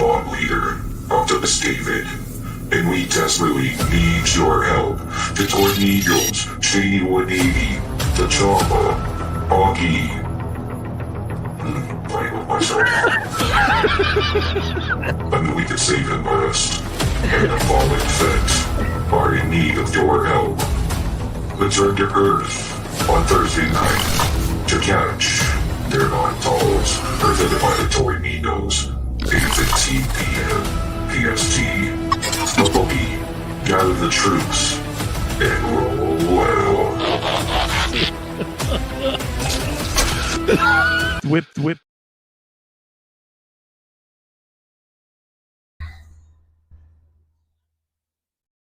bomb leader, Optimus David, and we desperately need your help. The Tornadoes, Shady 180, the Chopper, Augie. Playing with myself. And we can save the rest. And the fallen Fett are in need of your help. Return to Earth on Thursday night to catch their non-dolls presented by the Tornadoes. 8:15 p.m. PST. Boogie, gather the troops and roll well. Whip.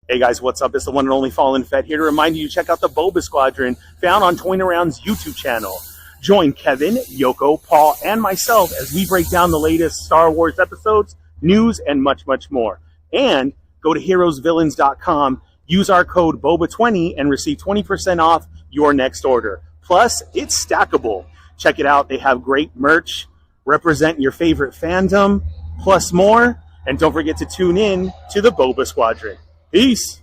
Hey guys, what's up? It's the one and only Fallen Fett here to remind you to check out the Boba Squadron found on Toying Around's YouTube channel. Join Kevin, Yoko, Paul, and myself as we break down the latest Star Wars episodes, news, and much, much more. And go to heroesvillains.com, use our code BOBA20, and receive 20% off your next order. Plus, it's stackable. Check it out. They have great merch. Represent your favorite fandom, plus more. And don't forget to tune in to the Boba Squadron. Peace.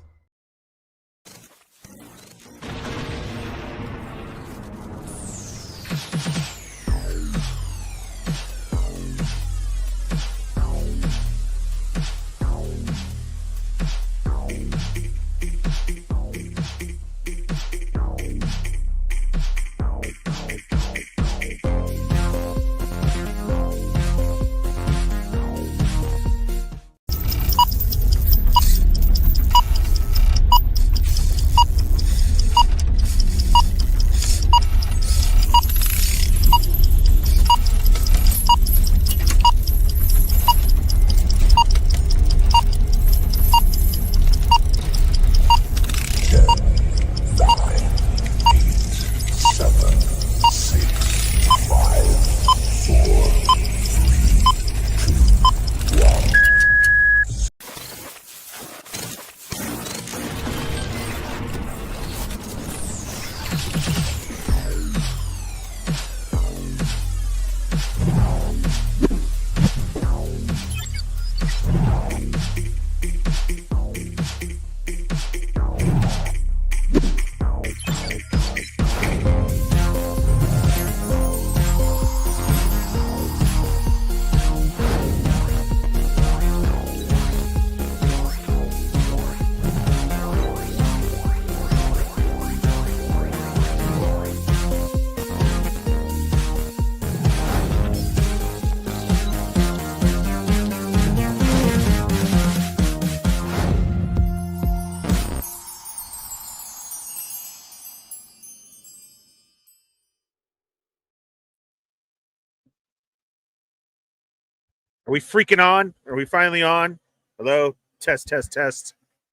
Are we freaking on? Are we finally on? Hello? Test.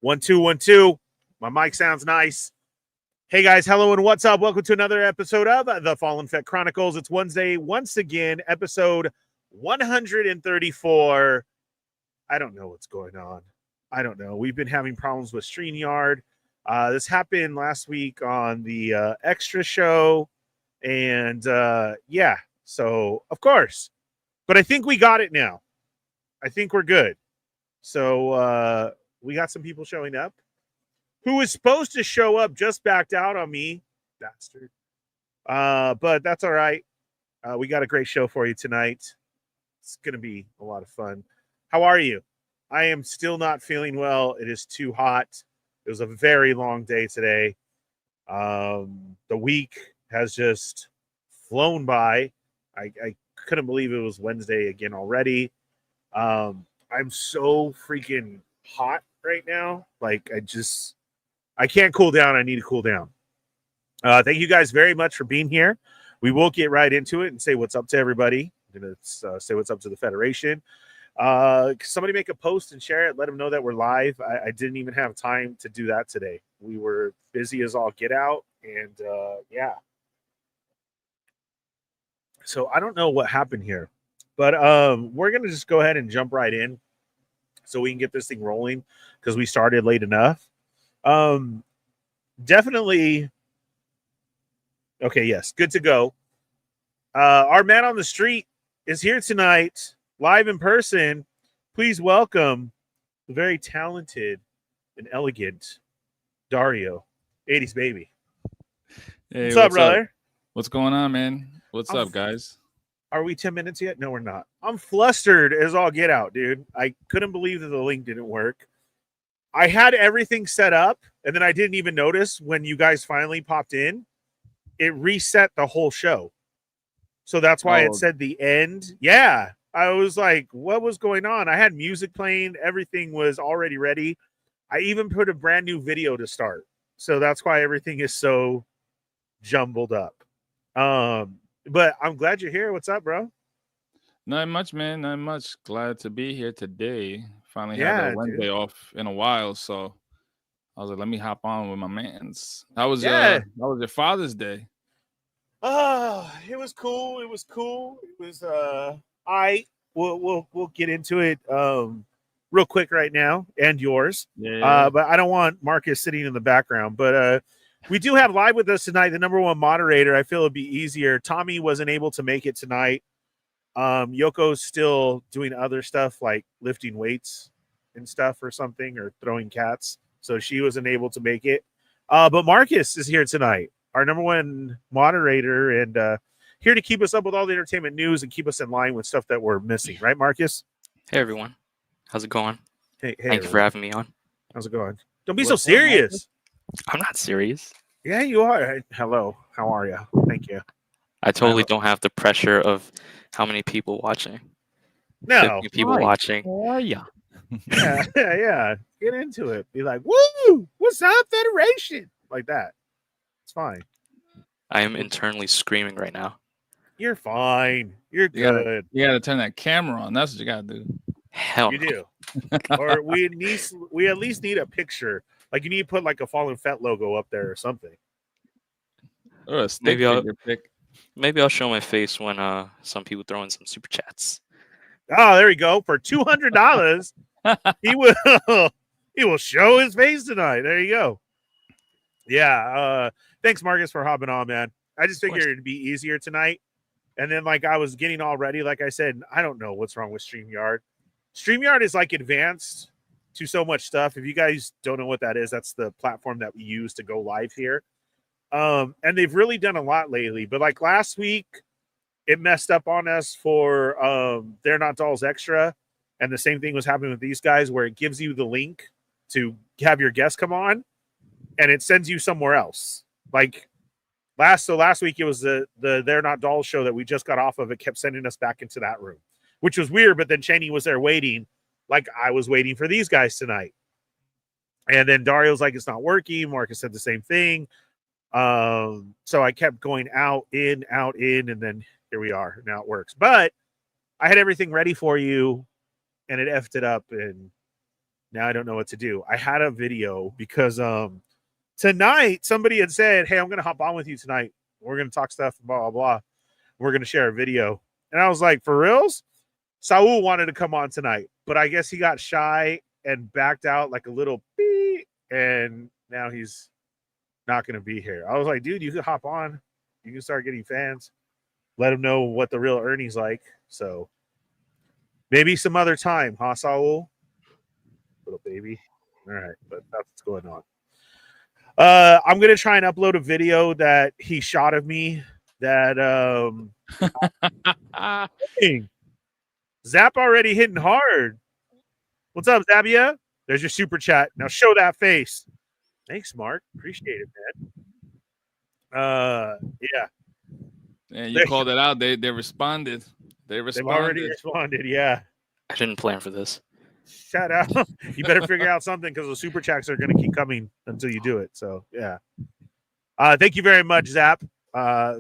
1 2 1 2. My mic sounds nice. Hey guys, hello and what's up? Welcome to another episode of the Fallen Fett Chronicles. It's Wednesday, once again, episode 134. I don't know what's going on. I don't know. We've been having problems with StreamYard. This happened last week on the Extra show. And yeah, so of course. But I think we got it now. I think we're good. So we got some people showing up. Who was supposed to show up just backed out on me. Bastard. But that's all right. We got a great show for you tonight. It's going to be a lot of fun. How are you? I am still not feeling well. It is too hot. It was a very long day today. The week has just flown by. I couldn't believe it was Wednesday again already. I'm so freaking hot right now. Like, I can't cool down. I need to cool down. Thank you guys very much for being here. We will get right into it and say what's up to everybody. I'm going to say what's up to the Federation. Somebody make a post and share it. Let them know that we're live. I didn't even have time to do that today. We were busy as all get out. And yeah. So I don't know what happened here. But we're going to just go ahead and jump right in so we can get this thing rolling because we started late enough. Definitely. Okay, yes, good to go. Our man on the street is here tonight, live in person. please welcome the very talented and elegant Dario, 80s baby. Hey, What's up, brother? What's going on, man? What's up, guys? Are we 10 minutes yet? No, we're not. I'm flustered as all get out, dude. I couldn't believe that the link didn't work. I had everything set up, and then I didn't even notice when you guys finally popped in. It reset the whole show. So that's why it said the end. Yeah. I was like, what was going on? I had music playing. Everything was already ready. I even put a brand new video to start. So that's why everything is so jumbled up. But I'm glad you're here. What's up, bro? Not much, man. Not much. Glad to be here today. Finally Yeah, had a Wednesday off in a while, so I was like, let me hop on with my mans. How was your Father's Day? It was cool. It was cool. It was we'll get into it real quick right now, and yours. Yeah. But I don't want Marcus sitting in the background. But we do have live with us tonight the number one moderator. I feel it'd be easier. Tommy wasn't able to make it tonight. Yoko's still doing other stuff like lifting weights and stuff or something, or throwing cats. So she wasn't able to make it. But Marcus is here tonight, our number one moderator, and here to keep us up with all the entertainment news and keep us in line with stuff that we're missing. Right, Marcus? Hey, everyone. How's it going? Hey, Thank you for having me on. How's it going? Don't be so serious. I'm not serious. Yeah, you are. Hello. How are you? Thank you. I totally don't have the pressure of how many people watching. No. 50 people watching. Yeah. Yeah. Get into it. Be like, woo! What's up, Federation? Like that. It's fine. I am internally screaming right now. You're fine. You're good. You gotta turn that camera on. That's what you gotta do. Hell You no. do. Or we at least need a picture. Like you need to put like a Fallen Fett logo up there or something. Or a stick figure pic. Maybe I'll show my face when some people throw in some super chats. Oh, there we go. For $200, he will show his face tonight. There you go. Yeah. Thanks, Marcus, for hopping on, man. I just figured it'd be easier tonight. And then like I was getting all ready. Like I said, I don't know what's wrong with StreamYard. StreamYard is like advanced to so much stuff. If you guys don't know what that is, that's the platform that we use to go live here. And they've really done a lot lately. But like last week, it messed up on us for They're Not Dolls Extra. And the same thing was happening with these guys, where it gives you the link to have your guest come on, and it sends you somewhere else. Like last week, it was the They're Not Dolls show that we just got off of. It kept sending us back into that room, which was weird. But then Cheney was there waiting, like I was waiting for these guys tonight. And then Dario's like, it's not working. Marcus said the same thing. So I kept going out, in, and then here we are. Now it works. But I had everything ready for you, and it effed it up, and now I don't know what to do. I had a video because tonight somebody had said, hey, I'm going to hop on with you tonight. We're going to talk stuff, blah, blah, blah. We're going to share a video. And I was like, for reals? Saul wanted to come on tonight, but I guess he got shy and backed out like a little beep, and now he's not going to be here. I was like, dude, you can hop on. You can start getting fans. Let them know what the real Ernie's like. So maybe some other time, huh, Saul? Little baby. All right, but that's what's going on. I'm going to try and upload a video that he shot of me that Zap already hitting hard. What's up, Zabia? There's your super chat. Now show that face. Thanks, Mark. Appreciate it, man. Yeah. And you called it out. They responded. They've already responded. Yeah. I didn't plan for this. Shout out. You better figure out something, because the super chats are going to keep coming until you do it. So yeah. Thank you very much, Zap.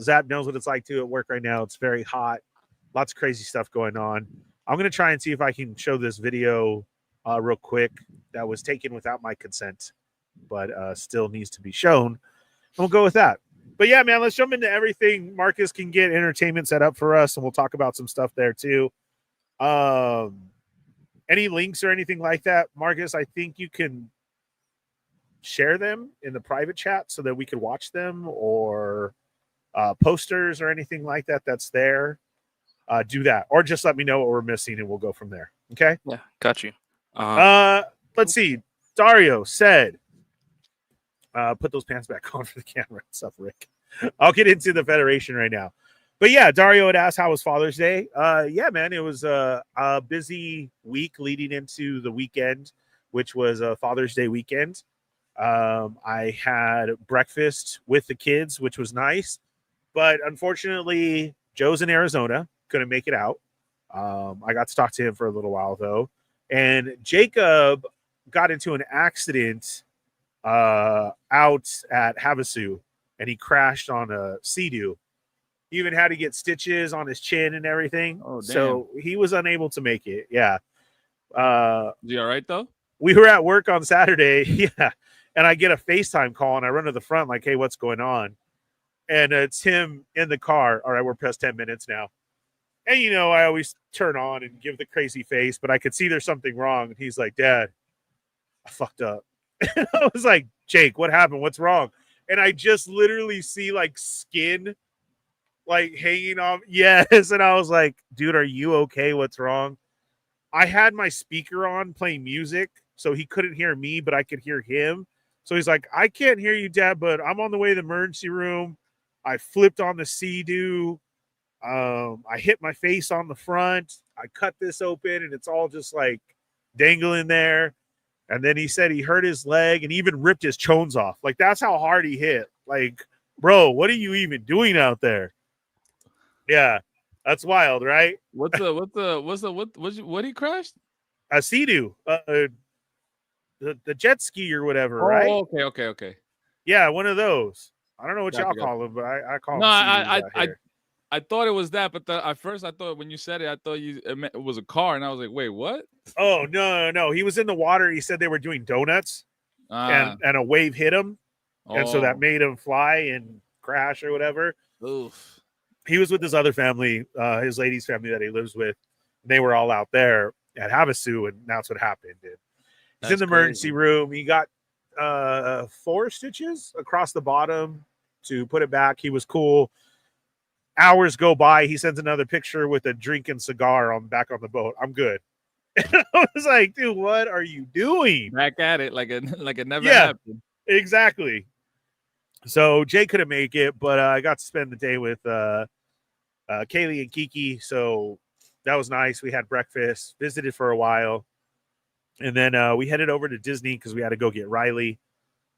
Zap knows what it's like to at work right now. It's very hot. Lots of crazy stuff going on. I'm going to try and see if I can show this video real quick that was taken without my consent, but still needs to be shown. We'll go with that. But yeah, man, let's jump into everything. Marcus can get entertainment set up for us, and we'll talk about some stuff there too. Any links or anything like that, Marcus? I think you can share them in the private chat so that we could watch them, or posters or anything like that that's there. do that, or just let me know what we're missing and we'll go from there. Okay. Yeah, got you. Let's see. Dario said, put those pants back on for the camera and stuff, Rick. I'll get into the Federation right now. But yeah, Dario had asked how was Father's Day. Yeah, man, it was a busy week leading into the weekend, which was a Father's Day weekend. I had breakfast with the kids, which was nice. But unfortunately, Joe's in Arizona, couldn't make it out. I got to talk to him for a little while, though. And Jacob got into an accident out at Havasu, and he crashed on a Sea-Doo. He even had to get stitches on his chin and everything. Oh, damn. So he was unable to make it. Yeah. Is he all right, though? We were at work on Saturday. Yeah. And I get a FaceTime call, and I run to the front like, hey, what's going on? And it's him in the car. All right, we're past 10 minutes now. And, you know, I always turn on and give the crazy face, but I could see there's something wrong. And he's like, Dad, I fucked up. And I was like, Jake, what happened? What's wrong? And I just literally see like skin like hanging off. Yes. And I was like, dude, are you okay? What's wrong? I had my speaker on playing music, so he couldn't hear me, but I could hear him. So he's like, I can't hear you, Dad, but I'm on the way to the emergency room. I flipped on the Sea-Doo. I hit my face on the front. I cut this open, and it's all just like dangling there. And then he said he hurt his leg and even ripped his chones off. Like, that's how hard he hit. Like, bro, what are you even doing out there? Yeah, that's wild, right? What he crashed? A Sea-Doo, the jet ski or whatever, right? Okay. Yeah, one of those. I don't know what Gotcha, y'all gotcha. call them, but I call No, them. I thought it was that, but at first I thought when you said it, I thought it was a car, and I was like, wait, what? Oh no! He was in the water. He said they were doing donuts, and a wave hit him, and so that made him fly and crash or whatever. Oof. He was with his other family, his lady's family that he lives with. They were all out there at Havasu, and that's what happened. And he's in the emergency room. He got 4 stitches across the bottom to put it back. He was cool. Hours go by. He sends another picture with a drink and cigar back on the boat. I'm good. And I was like, dude, what are you doing? Back at it like it never happened. Exactly. So Jay couldn't make it, but I got to spend the day with Kaylee and Kiki. So that was nice. We had breakfast, visited for a while. And then we headed over to Disney because we had to go get Riley.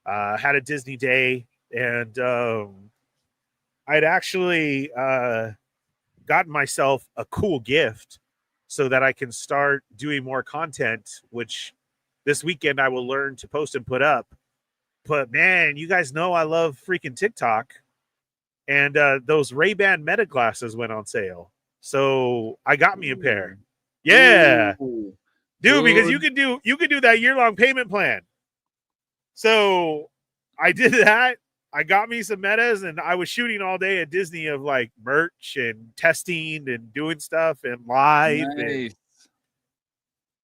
Had a Disney day, and I'd actually gotten myself a cool gift so that I can start doing more content, which this weekend I will learn to post and put up. But man, you guys know I love freaking TikTok, and those Ray-Ban Meta glasses went on sale. So I got me a pair. Yeah. Ooh. Dude, because you could do that year-long payment plan. So I did that. I got me some Metas, and I was shooting all day at Disney of like merch and testing and doing stuff and live. Nice. And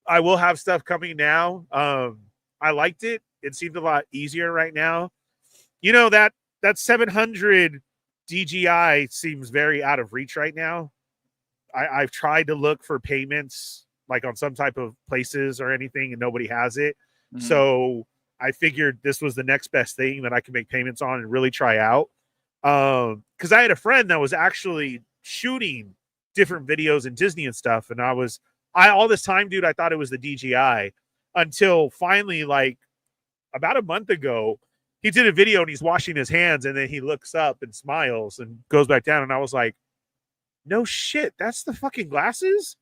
I will have stuff coming now. I liked it. It seemed a lot easier right now. You know, that 700 DJI seems very out of reach right now. I've tried to look for payments like on some type of places or anything, and nobody has it. Mm-hmm. So I figured this was the next best thing that I could make payments on and really try out. Because I had a friend that was actually shooting different videos in Disney and stuff. And I all this time, dude, I thought it was the DJI until finally, like about a month ago, he did a video and he's washing his hands, and then he looks up and smiles and goes back down. And I was like, no shit, that's the fucking glasses?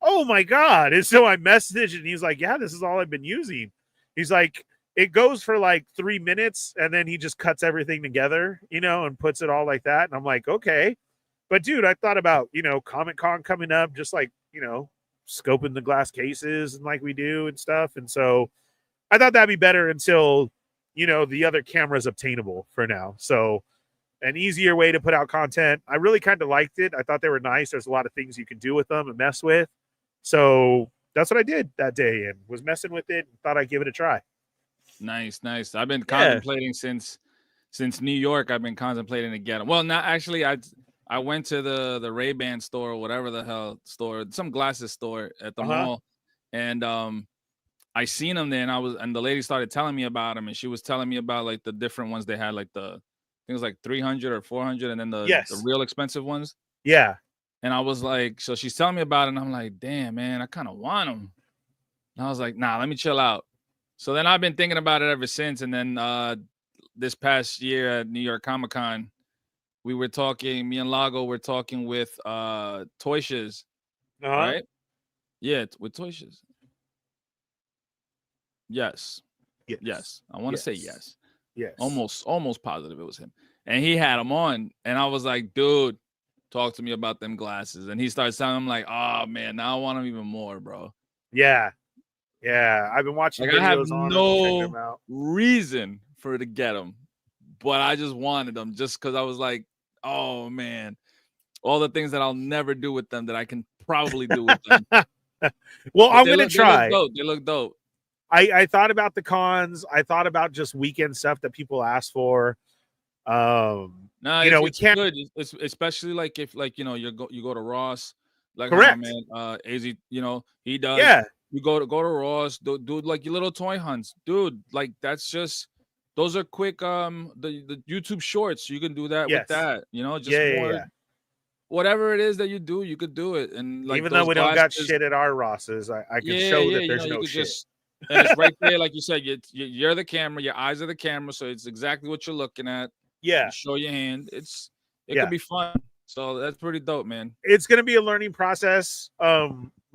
Oh my God. And so I messaged, and he's like, yeah, this is all I've been using. He's like, it goes for like 3 minutes, and then he just cuts everything together, you know, and puts it all like that. And I'm like, okay. But dude, I thought about, you know, Comic-Con coming up, just like, you know, scoping the glass cases and like we do and stuff. And so I thought that'd be better until, you know, the other camera is obtainable for now. So an easier way to put out content. I really kind of liked it. I thought they were nice. There's a lot of things you can do with them and mess with. So that's what I did that day, and was messing with it and thought I'd give it a try. Nice. I've been contemplating since New York. I've been contemplating again. Well, not actually. I I went to the Ray-Ban store or whatever the hell store, some glasses store at the mall, and I seen them there, and the lady started telling me about them, and she was telling me about like the different ones they had, like the things like 300 or 400, and then the real expensive ones. Yeah. And I was like, so she's telling me about it, and I'm like, damn, man, I kind of want them. And I was like, nah, let me chill out. So then I've been thinking about it ever since. And then this past year at New York Comic Con, we were talking, me and Lago were talking with Toyshes, right? Yeah, with Toyshes. Yes. I want to say yes. Yes. Almost positive it was him. And he had them on. And I was like, dude, talk to me about them glasses. And he started telling them like, oh man, now I want them even more, bro. Yeah. Yeah. I've been watching like, videos I have on no them, reason for to get them, but I just wanted them just because I was like, oh man, all the things that I'll never do with them that I can probably do with them. Well, I'm gonna try. They look dope. I thought about the cons. I thought about just weekend stuff that people ask for. No, we can't. Good. It's especially like if like you go to Ross, like Correct. my man AZ, he does. Yeah. You go to Ross, do like your little toy hunts, dude. Like that's just those are quick. The YouTube shorts, you can do that with that. Just whatever it is that you do, you could do it. And like even though we don't got shit at our Rosses, I can show that there's no shit. And it's right there, like you said, you're the camera, your eyes are the camera, so it's exactly what you're looking at. Yeah. You show your hand. It could be fun. So that's pretty dope, man. It's gonna be a learning process.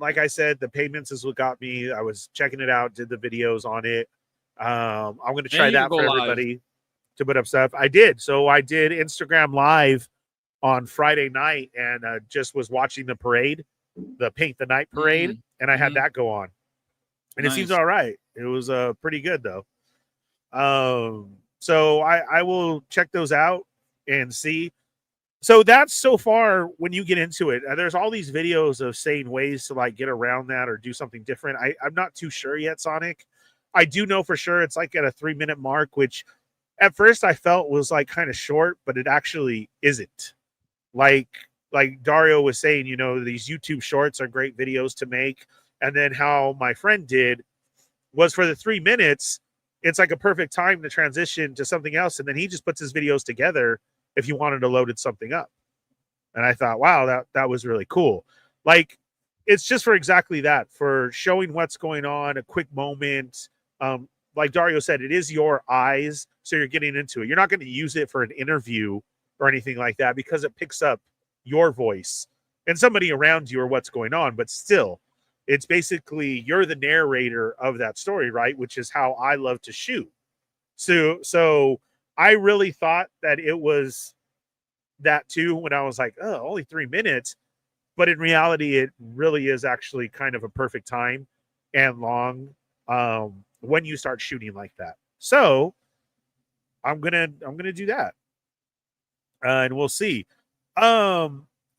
Like I said, the payments is what got me. I was checking it out, did the videos on it. I'm gonna try that for everybody to put up stuff. I did. So I did Instagram Live on Friday night and just was watching the parade, the Paint the Night parade, and I had that go on. And it seems all right. It was pretty good though. So I will check those out and see. So that's so far when you get into it. There's all these videos of saying ways to like get around that or do something different. I'm not too sure yet, Sonic. I do know for sure it's like at a 3-minute mark, which at first I felt was like kind of short, but it actually isn't. Like Dario was saying, these YouTube shorts are great videos to make. And then how my friend did was for the 3 minutes, it's like a perfect time to transition to something else. And then he just puts his videos together if you wanted to load something up. And I thought, wow, that was really cool. Like, it's just for exactly that, for showing what's going on, a quick moment. Like Dario said, it is your eyes, so you're getting into it. You're not going to use it for an interview or anything like that because it picks up your voice and somebody around you or what's going on. But still, it's basically you're the narrator of that story, right? Which is how I love to shoot. So I really thought that it was that too when I was like, oh, only 3 minutes. But in reality, it really is actually kind of a perfect time and long when you start shooting like that. So I'm gonna do that, and we'll see.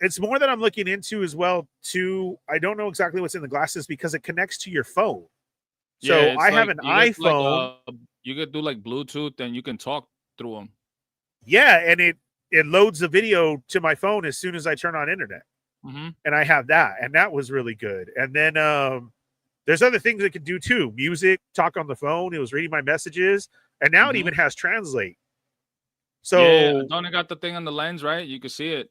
It's more that I'm looking into as well too. I don't know exactly what's in the glasses because it connects to your phone. So I have an iPhone. You could do like Bluetooth and you can talk through them. Yeah, and it loads the video to my phone as soon as I turn on internet. And I have that, and that was really good. And then there's other things it could do too. Music, talk on the phone. It was reading my messages, and now it even has translate. So don't it got the thing on the lens, right? You can see it,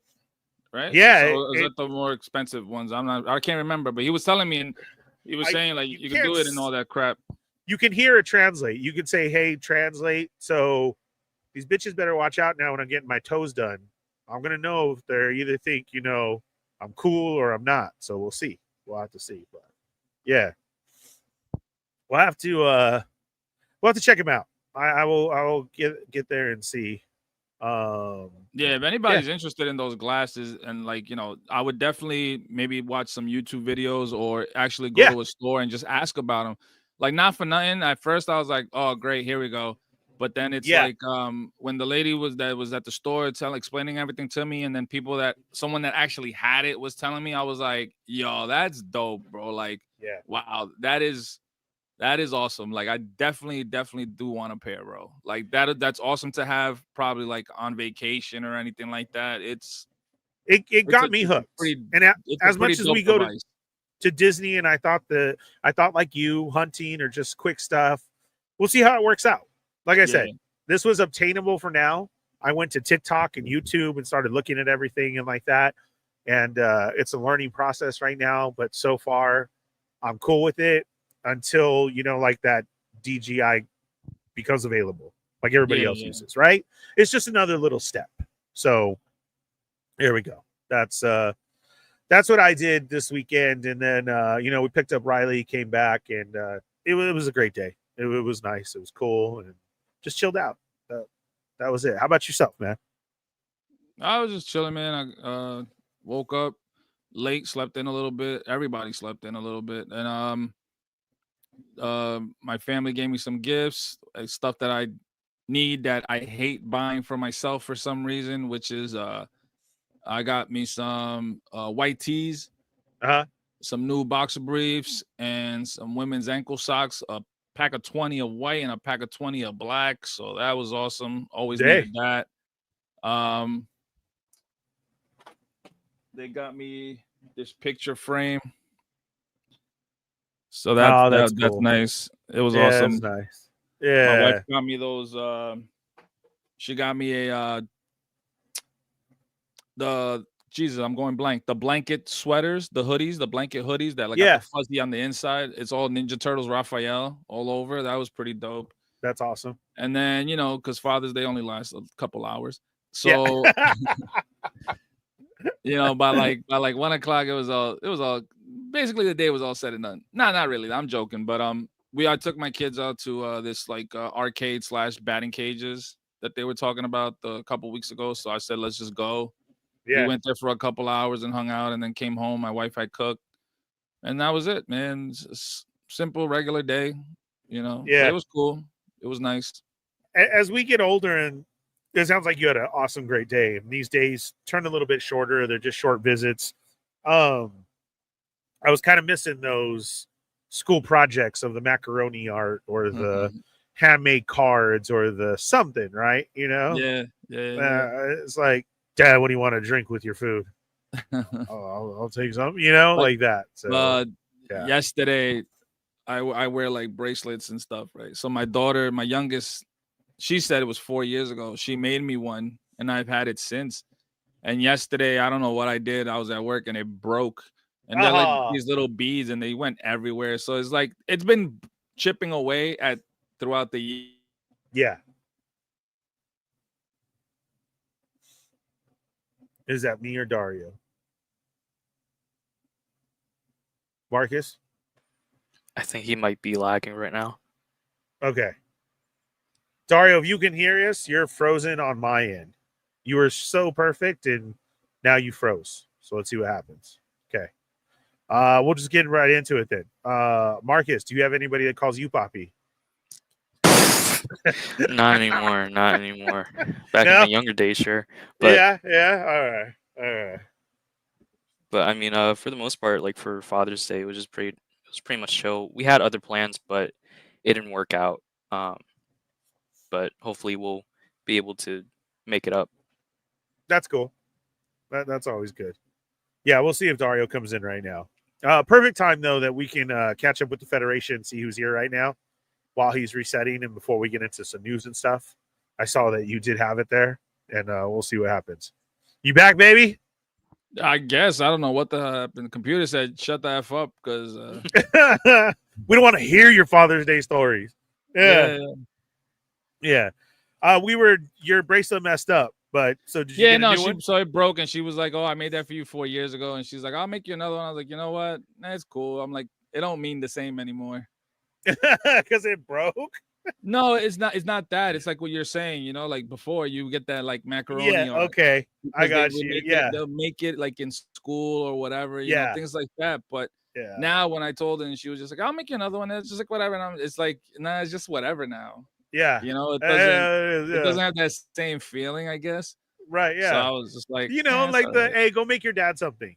right? Yeah. So is that the more expensive ones? I can't remember, but he was telling me, and he was saying like you can do it and all that crap. You can hear it translate. You can say, "Hey, translate." So these bitches better watch out now when I'm getting my toes done. I'm gonna know if they either think I'm cool or I'm not. So we'll see. We'll have to see. But yeah, we'll have to check him out. I will get there and see. If anybody's interested in those glasses, and I would definitely maybe watch some YouTube videos or actually go to a store and just ask about them. Like, not for nothing. At first I was like, oh great, here we go. But then it's like when the lady was at the store explaining everything to me, and then someone that actually had it was telling me, I was like, yo, that's dope, bro. Like, wow, that is awesome. Like, I definitely do want a pair, bro. Like that's awesome to have, probably like on vacation or anything like that. It's It got me hooked. And as much as we go to Disney, and I thought like you, hunting or just quick stuff, we'll see how it works out. Like I said, this was obtainable for now. I went to TikTok and YouTube and started looking at everything and like that. And it's a learning process right now, but so far I'm cool with it until, like that DJI becomes available, like everybody else uses, right? It's just another little step. So here we go. That's what I did this weekend. And then, we picked up Riley, came back, and it was a great day. It was nice. It was cool, and just chilled out. That was it. How about yourself, man? I was just chilling, man. I woke up late, slept in a little bit. Everybody slept in a little bit. And my family gave me some gifts, stuff that I need that I hate buying for myself for some reason, which is I got me some white tees, some new boxer briefs, and some women's ankle socks, a pack of 20 of white and a pack of 20 of black. So that was awesome. Always needed that. They got me this picture frame. So that's cool. Nice. It was awesome. That's nice. Yeah. My wife got me those. She got me I'm going blank. The blanket sweaters, the hoodies, the blanket hoodies that got the fuzzy on the inside. It's all Ninja Turtles Raphael all over. That was pretty dope. That's awesome. And then, because Father's Day only lasts a couple hours. So by like 1 o'clock, it was all basically the day was all said and done. Not really. I'm joking, but I took my kids out to this arcade / batting cages that they were talking about a couple weeks ago. So I said, let's just go. Yeah. We went there for a couple hours and hung out, and then came home. My wife had cooked, and that was it, man. Simple, regular day, Yeah, it was cool. It was nice. As we get older, and it sounds like you had an awesome, great day. And these days turn a little bit shorter. They're just short visits. I was kind of missing those school projects of the macaroni art or the handmade cards or the something, right? Yeah. It's like, Dad, what do you want to drink with your food? I'll take some, like that. So yesterday I wear like bracelets and stuff, right? So my daughter, my youngest, she said it was 4 years ago. She made me one, and I've had it since. And yesterday, I don't know what I did. I was at work and it broke. And they're like these little beads, and they went everywhere. So it's like it's been chipping away throughout the year. Yeah. Is that me or Dario? Marcus? I think he might be lagging right now. Okay. Dario, if you can hear us, you're frozen on my end. You were so perfect, and now you froze. So let's see what happens. Okay. We'll just get right into it then. Marcus, do you have anybody that calls you Poppy? Not anymore. Back in my younger days, sure. But yeah. All right. But I mean, for the most part, like for Father's Day, it was pretty much chill. We had other plans, but it didn't work out. But hopefully we'll be able to make it up. That's cool. That's always good. Yeah, we'll see if Dario comes in right now. Perfect time though that we can catch up with the Federation, see who's here right now while he's resetting, and before we get into some news and stuff. I saw that you did have it there, and we'll see what happens. You back, baby? I guess. I don't know what the computer said. Shut the F up, because we don't want to hear your Father's Day stories. Yeah. Your bracelet messed up, but so did you get a new one? So it broke, and she was like, "Oh, I made that for you 4 years ago," and she's like, "I'll make you another one." I was like, "You know what? That's cool." I'm like, it don't mean the same anymore because it broke. No, it's not. It's not that. It's like what you're saying. Like before, you get that like macaroni. Yeah. Okay. I got you. They'll make it like in school or whatever. You know, things like that. But now, when I told her, and she was just like, "I'll make you another one." It's just like whatever. And it's like, nah, it's just whatever now. Yeah. It doesn't have that same feeling, I guess. Right. Yeah. So I was just like, hey, go make your dad something.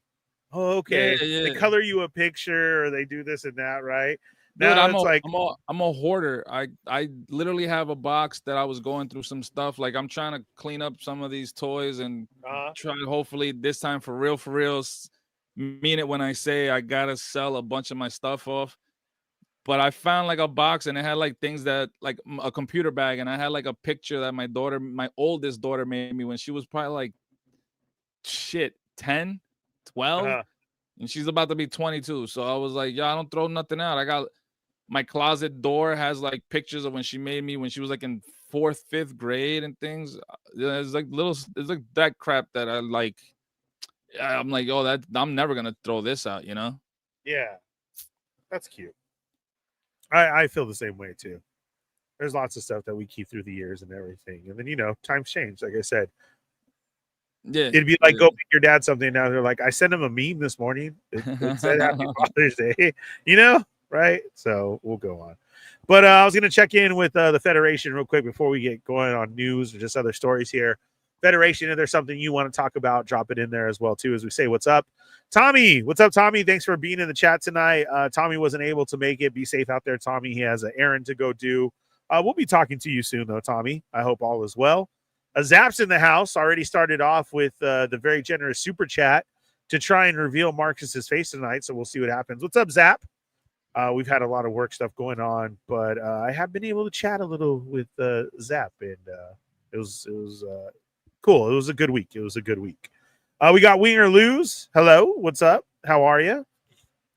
Oh, okay. Yeah. They color you a picture, or they do this and that, right? Dude, Now I'm it's like, I'm a hoarder. I literally have a box that I was going through some stuff. Like I'm trying to clean up some of these toys and try to hopefully this time for real, mean it when I say I gotta sell a bunch of my stuff off. But I found like a box and it had like things that like a computer bag, and I had like a picture that my oldest daughter made me when she was probably like 10, 12, and she's about to be 22. So I was like, I don't throw nothing out. I got my closet door has like pictures of when she made me when she was like in 4th, 5th grade and things. It's like it's like that crap that I like. I'm like, that I'm never gonna throw this out, you know? Yeah, that's cute. I feel the same way too. There's lots of stuff that we keep through the years and everything, and then times change. Like I said, it'd be like go pick your dad something. Now they're like, I sent him a meme this morning. It said Happy Father's Day, right? So we'll go on. But I was gonna check in with the Federation real quick before we get going on news or just other stories here. Federation, if there's something you want to talk about, drop it in there as well too as we say what's up. Tommy, what's up, Tommy? Thanks for being in the chat tonight. Tommy wasn't able to make it. Be safe out there, Tommy. He has an errand to go do. We'll be talking to you soon, though, Tommy. I hope all is well. Zap's in the house. Already started off with the very generous super chat to try and reveal Marcus's face tonight, so we'll see what happens. What's up, Zap? We've had a lot of work stuff going on, but I have been able to chat a little with Zap, and it was cool. It was a good week. We got Winger Lose. Hello, what's up? How are you?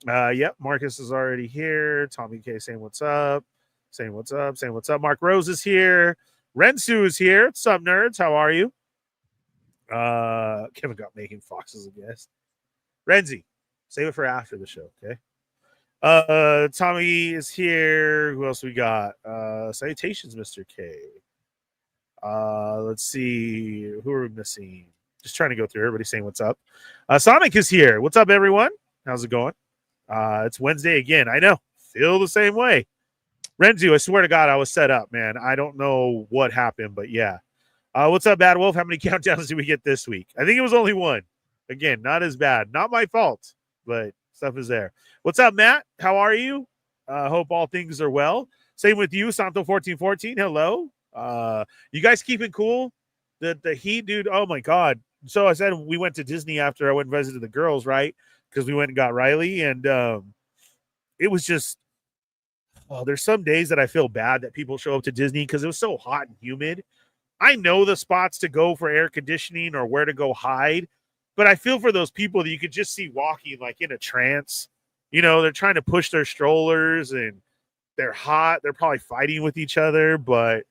Yep, Marcus is already here. Tommy K saying what's up. Saying what's up. Mark Rose is here. Rensu is here. What's up, nerds? How are you? Kevin got making foxes a guest. Renzi, save it for after the show, okay? Tommy is here. Who else we got? Salutations, Mr. K. Let's see. Who are we missing? Just trying to go through everybody saying what's up. Sonic is here. What's up, everyone? How's it going? It's Wednesday again. I know. Feel the same way. Renzu, I swear to God, I was set up, man. I don't know what happened, but yeah. What's up, Bad Wolf? How many countdowns did we get this week? I think it was only one. Again, not as bad. Not my fault, but stuff is there. What's up, Matt? How are you? Hope all things are well. Same with you, Santo1414. Hello. You guys keeping cool? The heat, dude. Oh my God. So I said we went to Disney after I went and visited the girls, right? Because we went and got Riley, and it was just. Oh, there's some days that I feel bad that people show up to Disney because it was so hot and humid. I know the spots to go for air conditioning or where to go hide, but I feel for those people that you could just see walking like in a trance. They're trying to push their strollers and they're hot. They're probably fighting with each other, but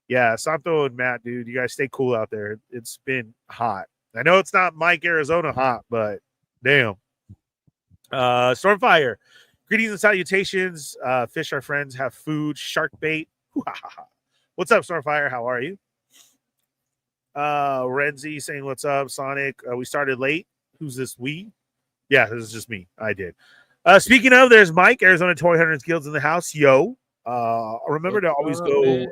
yeah, Santo and Matt, dude, you guys stay cool out there. It's been hot. I know it's not Mike, Arizona hot, but damn. Stormfire. Greetings and salutations. Fish, our friends, have food. Shark bait. What's up, Stormfire? How are you? Renzi saying what's up. Sonic, we started late. Who's this? We? Yeah, this is just me. I did. Speaking of, there's Mike, Arizona Toy Hunters Guilds in the house. Yo. Remember to always go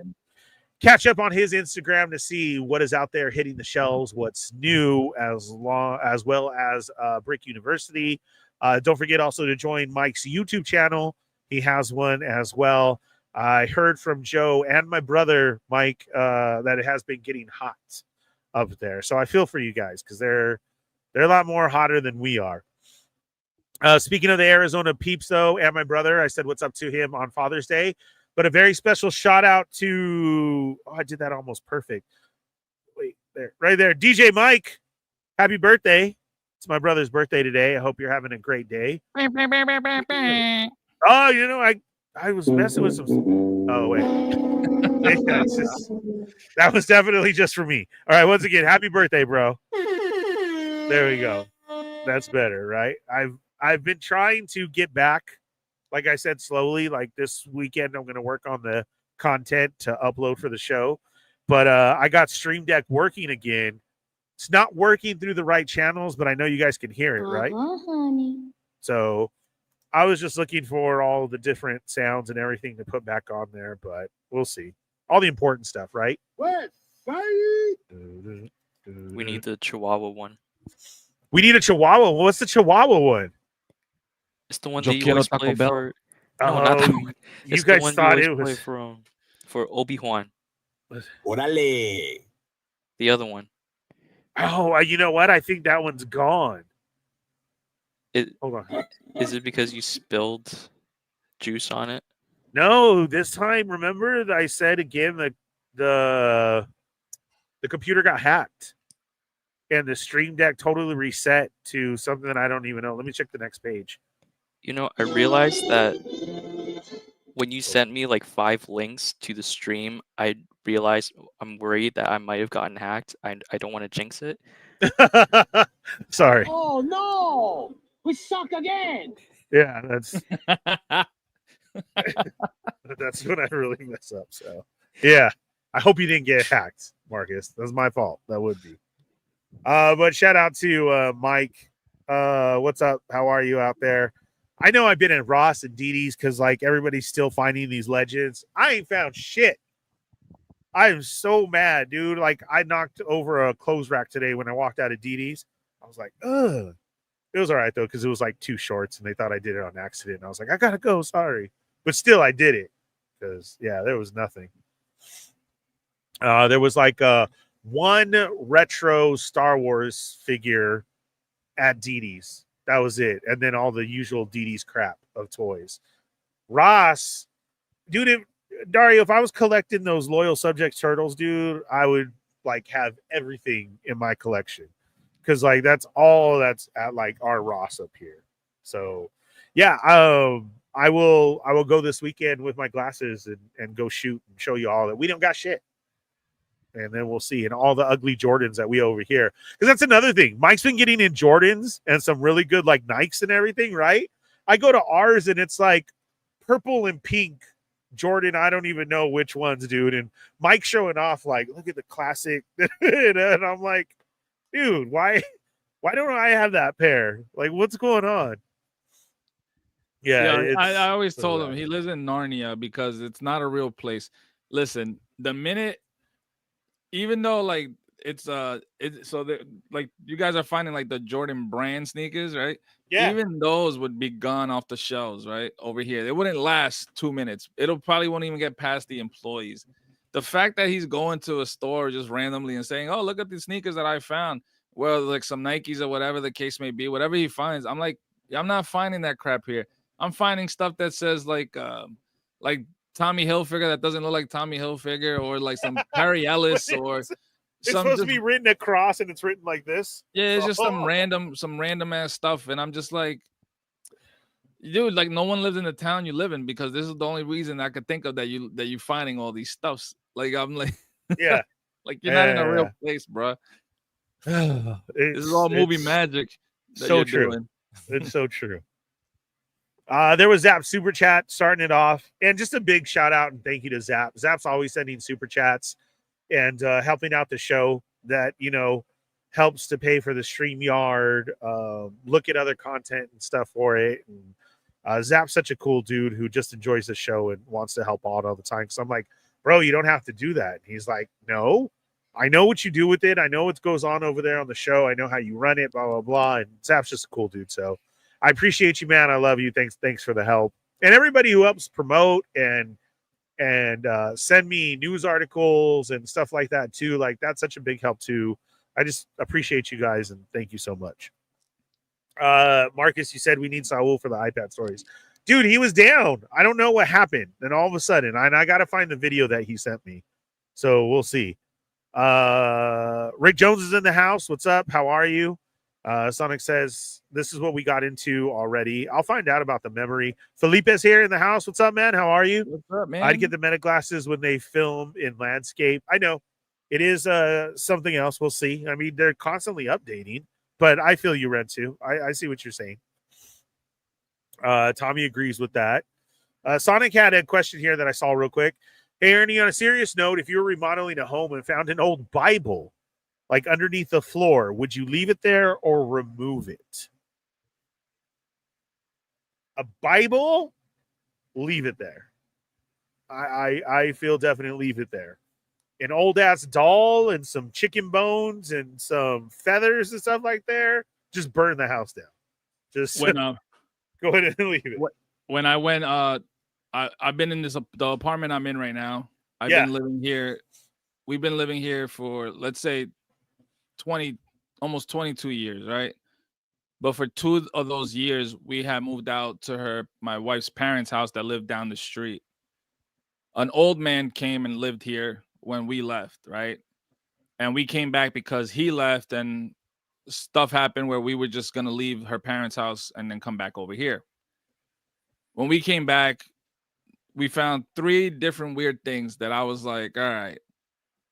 catch up on his Instagram to see what is out there hitting the shelves, what's new, as well as Brick University. Don't forget also to join Mike's YouTube channel. He has one as well. I heard from Joe and my brother, Mike, that it has been getting hot up there. So I feel for you guys because they're a lot more hotter than we are. Speaking of the Arizona peeps, though, and my brother, I said what's up to him on Father's Day. But a very special shout out to, I did that almost perfect. Wait, there, right there. DJ Mike, happy birthday. It's my brother's birthday today. I hope you're having a great day. Oh, I was messing with some. Oh, wait. That was definitely just for me. All right, once again, happy birthday, bro. There we go. That's better, right? I've been trying to get back, like I said, slowly. Like this weekend, I'm going to work on the content to upload for the show. But I got Stream Deck working again. It's not working through the right channels, but I know you guys can hear it, right? Honey. So I was just looking for all the different sounds and everything to put back on there, but we'll see. All the important stuff, right? What? We need the Chihuahua one. We need a Chihuahua. What's the Chihuahua one? It's the one that you always play for. No, not that Oh, one. you It's the guys one you thought always it play was. for Obi-Wan. Orale. The other one. Oh, you know what? I think that one's gone. Hold on. Is it because you spilled juice on it? No, this time, remember that I said again that the computer got hacked and the stream deck totally reset to something that I don't even know. Let me check the next page. You know, I realized that when you sent me like 5 links to the stream, I realized I'm worried that I might have gotten hacked. I don't want to jinx it. Sorry. Oh no! We suck again. Yeah, that's that's when I really mess up. So yeah, I hope you didn't get hacked, Marcus. That's my fault. That would be. But shout out to Mike. What's up? How are you out there? I know I've been at Ross and DD's because like everybody's still finding these legends. I ain't found shit. I am so mad, dude. Like I knocked over a clothes rack today when I walked out of DD's. I was like, ugh. It was all right though, because it was like 2 shorts and they thought I did it on accident. And I was like, I gotta go, sorry. But still I did it. Because yeah, there was nothing. There was like one retro Star Wars figure at DD's. That was it. And then all the usual DD's crap of toys. Ross, dude, Dario, if I was collecting those Loyal Subjects turtles, dude, I would like have everything in my collection. Because like that's all that's at like our Ross up here. So yeah, I will go this weekend with my glasses and go shoot and show you all that we don't got shit. And then we'll see. And all the ugly Jordans that we over here. Because that's another thing. Mike's been getting in Jordans and some really good like Nikes and everything, right? I go to ours and it's like purple and pink Jordan. I don't even know which ones, dude. And Mike's showing off like, look at the classic. And I'm like, dude, why don't I have that pair? Like, what's going on? Yeah, I always told him he lives in Narnia because it's not a real place. Listen, the minute, even though like it's so that like you guys are finding like the Jordan brand sneakers, right? Yeah. Even those would be gone off the shelves, right? Over here. They wouldn't last 2 minutes. It'll probably won't even get past the employees. The fact that he's going to a store just randomly and saying, oh, look at these sneakers that I found. Well, like some Nikes or whatever the case may be, whatever he finds. I'm like, I'm not finding that crap here. I'm finding stuff that says like Tommy Hilfiger that doesn't look like Tommy Hilfiger, or like some Perry Ellis, or it's supposed to be written across and it's written like this. Yeah, it's just some random ass stuff, and I'm just like, dude, like no one lives in the town you live in, because this is the only reason I could think of that you finding all these stuffs. Like I'm like, yeah, like you're not in a real place, bro. This is all movie magic. So true. Doing. It's so true. There was Zap Super Chat starting it off, and just a big shout out and thank you to Zap. Zap's always sending super chats and helping out the show that, you know, helps to pay for the StreamYard, look at other content and stuff for it. And Zap's such a cool dude who just enjoys the show and wants to help out all the time. So I'm like, bro, you don't have to do that. And he's like, no, I know what you do with it. I know what goes on over there on the show. I know how you run it, blah, blah, blah. And Zap's just a cool dude. So I appreciate you, man. I love you. Thanks for the help. And everybody who helps promote and send me news articles and stuff like that too. Like that's such a big help too. I just appreciate you guys and thank you so much. Marcus, you said we need Saul for the iPad stories. Dude, he was down. I don't know what happened. And all of a sudden, I got to find the video that he sent me. So we'll see. Rick Jones is in the house. What's up? How are you? Sonic says, this is what we got into already. I'll find out about the memory. Felipe's here in the house. What's up, man? How are you? What's up, man? I'd get the meta glasses when they film in landscape. I know it is something else. We'll see. I mean, they're constantly updating, but I feel you, Red, too. I see what you're saying. Tommy agrees with that. Sonic had a question here that I saw real quick. Hey, Ernie, on a serious note, if you were remodeling a home and found an old Bible like underneath the floor, would you leave it there or remove it? A Bible? Leave it there. I feel definitely leave it there. An old ass doll and some chicken bones and some feathers and stuff like there, just burn the house down. Just when go ahead and leave it. When I went I've been in the apartment I'm in right now. I've Yeah. been living here. We've been living here for, let's say, almost 22 years, right? But for 2 of those years, we had moved out to my wife's parents' house that lived down the street. An old man came and lived here when we left, right? And we came back because he left, and stuff happened where we were just going to leave her parents' house and then come back over here. When we came back, we found 3 different weird things that I was like, all right.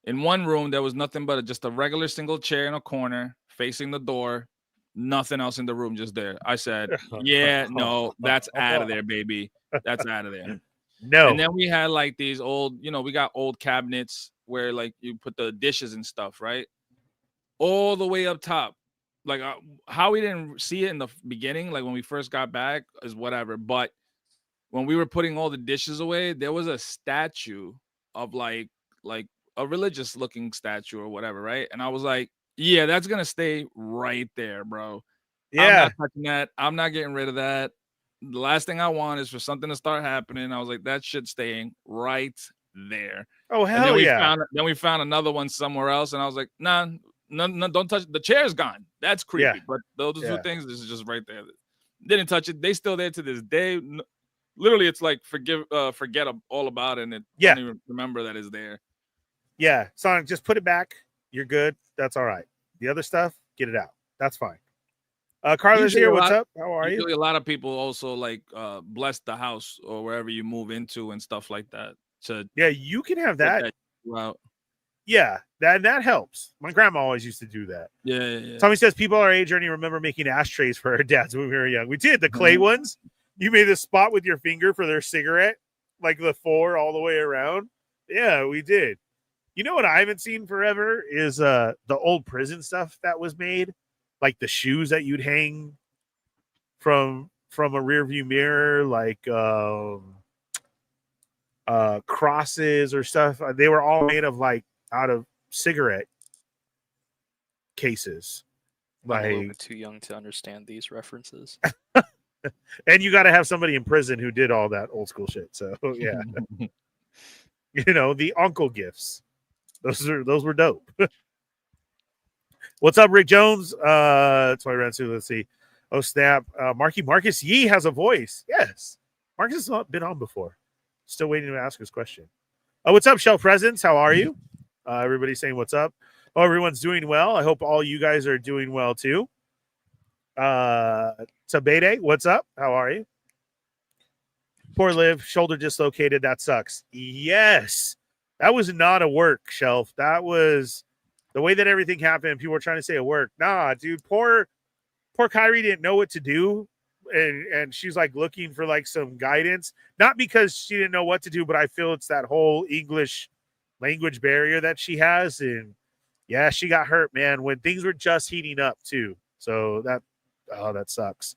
In one room, there was nothing but just a regular single chair in a corner facing the door. Nothing else in the room, just there. I said, yeah, no, that's out of there, baby. That's out of there. No. And then we had like these old, we got old cabinets where like you put the dishes and stuff, right? All the way up top. Like how we didn't see it in the beginning, like when we first got back, is whatever. But when we were putting all the dishes away, there was a statue of like a religious looking statue or whatever, right? And I was like, yeah, that's gonna stay right there, bro. Yeah. I'm not touching that. I'm not getting rid of that. The last thing I want is for something to start happening. I was like, that shit staying right there. Oh, hell then yeah. Then we found another one somewhere else, and I was like, nah, no, don't touch it. The chair's gone. That's creepy. Yeah. But those 2 things, this is just right there. Didn't touch it. They still there to this day. Literally, it's like forget all about it, and it don't even remember that it's there. Yeah, Sonic, just put it back. You're good. That's all right. The other stuff, get it out. That's fine. Carla's here. What's up? How are you? A lot of people also like bless the house or wherever you move into and stuff like that. So yeah, you can have that. Wow. Yeah, that helps. My grandma always used to do that. Yeah. Tommy says people our age only remember making ashtrays for our dads when we were young. We did the clay ones. You made a spot with your finger for their cigarette, like the 4 all the way around. Yeah, we did. You know what I haven't seen forever is the old prison stuff that was made, like the shoes that you'd hang from a rear view mirror, like crosses or stuff. They were all made of like out of cigarette cases. I'm a little bit too young to understand these references. And you got to have somebody in prison who did all that old school shit. So yeah, the uncle gifts. Those were dope. What's up, Rick Jones? That's why I ran to. Let's see. Oh snap! Marcus Yee has a voice. Yes, Marcus has not been on before. Still waiting to ask his question. Oh, what's up, Shelf Presence? How are you? Everybody's saying what's up. Oh, everyone's doing well. I hope all you guys are doing well too. Tabede, what's up? How are you? Poor Liv, shoulder dislocated. That sucks. Yes. That was not a work, Shelf. That was the way that everything happened. People were trying to say a work. Nah, dude, poor Kyrie didn't know what to do. And she's like looking for like some guidance. Not because she didn't know what to do, but I feel it's that whole English language barrier that she has. And yeah, she got hurt, man, when things were just heating up too. So that sucks.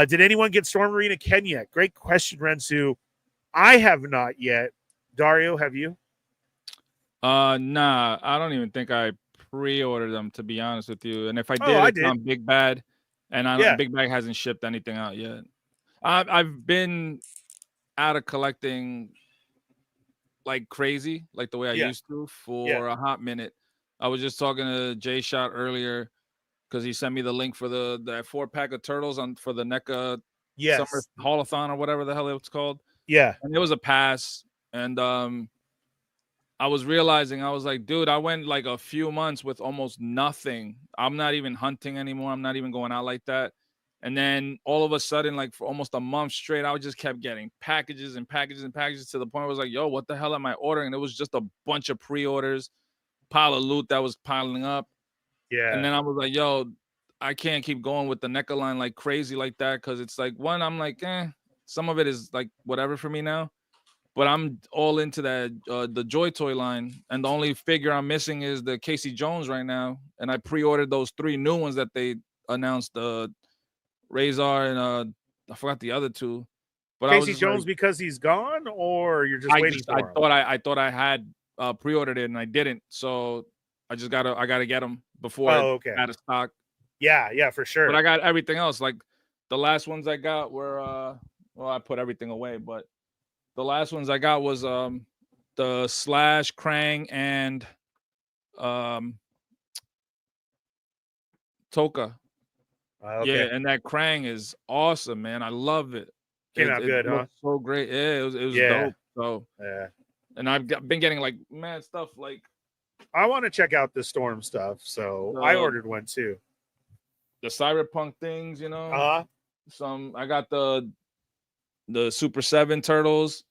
Did anyone get Storm Arena Ken yet? Great question, Rensu. I have not yet. Dario, have you? Nah, I don't even think I pre-ordered them, to be honest with you. And if I did, it's on Big Bad, and Big Bad hasn't shipped anything out yet. I've been out of collecting like crazy, like the way I used to for a hot minute. I was just talking to Jay Shot earlier because he sent me the link for the 4-pack of turtles for the NECA Summer Haul-a-thon or whatever the hell it's called. Yeah, and it was a pass, and I was realizing, I was like, dude, I went like a few months with almost nothing. I'm not even hunting anymore. I'm not even going out like that. And then all of a sudden, like for almost a month straight, I just kept getting packages and packages and packages to the point where I was like, yo, what the hell am I ordering? And it was just a bunch of pre-orders, pile of loot that was piling up. Yeah. And then I was like, yo, I can't keep going with the NECA line like crazy like that, because it's like, one, I'm like, some of it is like whatever for me now. But I'm all into that the Joy Toy line, and the only figure I'm missing is the Casey Jones right now. And I pre-ordered those 3 new ones that they announced, Razor and I forgot the other 2. But Casey Jones, like, because he's gone, or you're just waiting for him? I thought I had pre-ordered it and I didn't, so I gotta get them before it's out of stock. Yeah, for sure. But I got everything else. Like the last ones I got were well, I put everything away, but The last ones I got was the Slash, Krang, and Toka. Okay. Yeah, and that Krang is awesome, man. I love it. Came out good, huh? Looks so great. Yeah, it was Yeah. dope. So Yeah. and been getting like mad stuff like I want to check out the Storm stuff, so I ordered one too. The Cyberpunk things, you know. Uh-huh. I got the Super 7 turtles.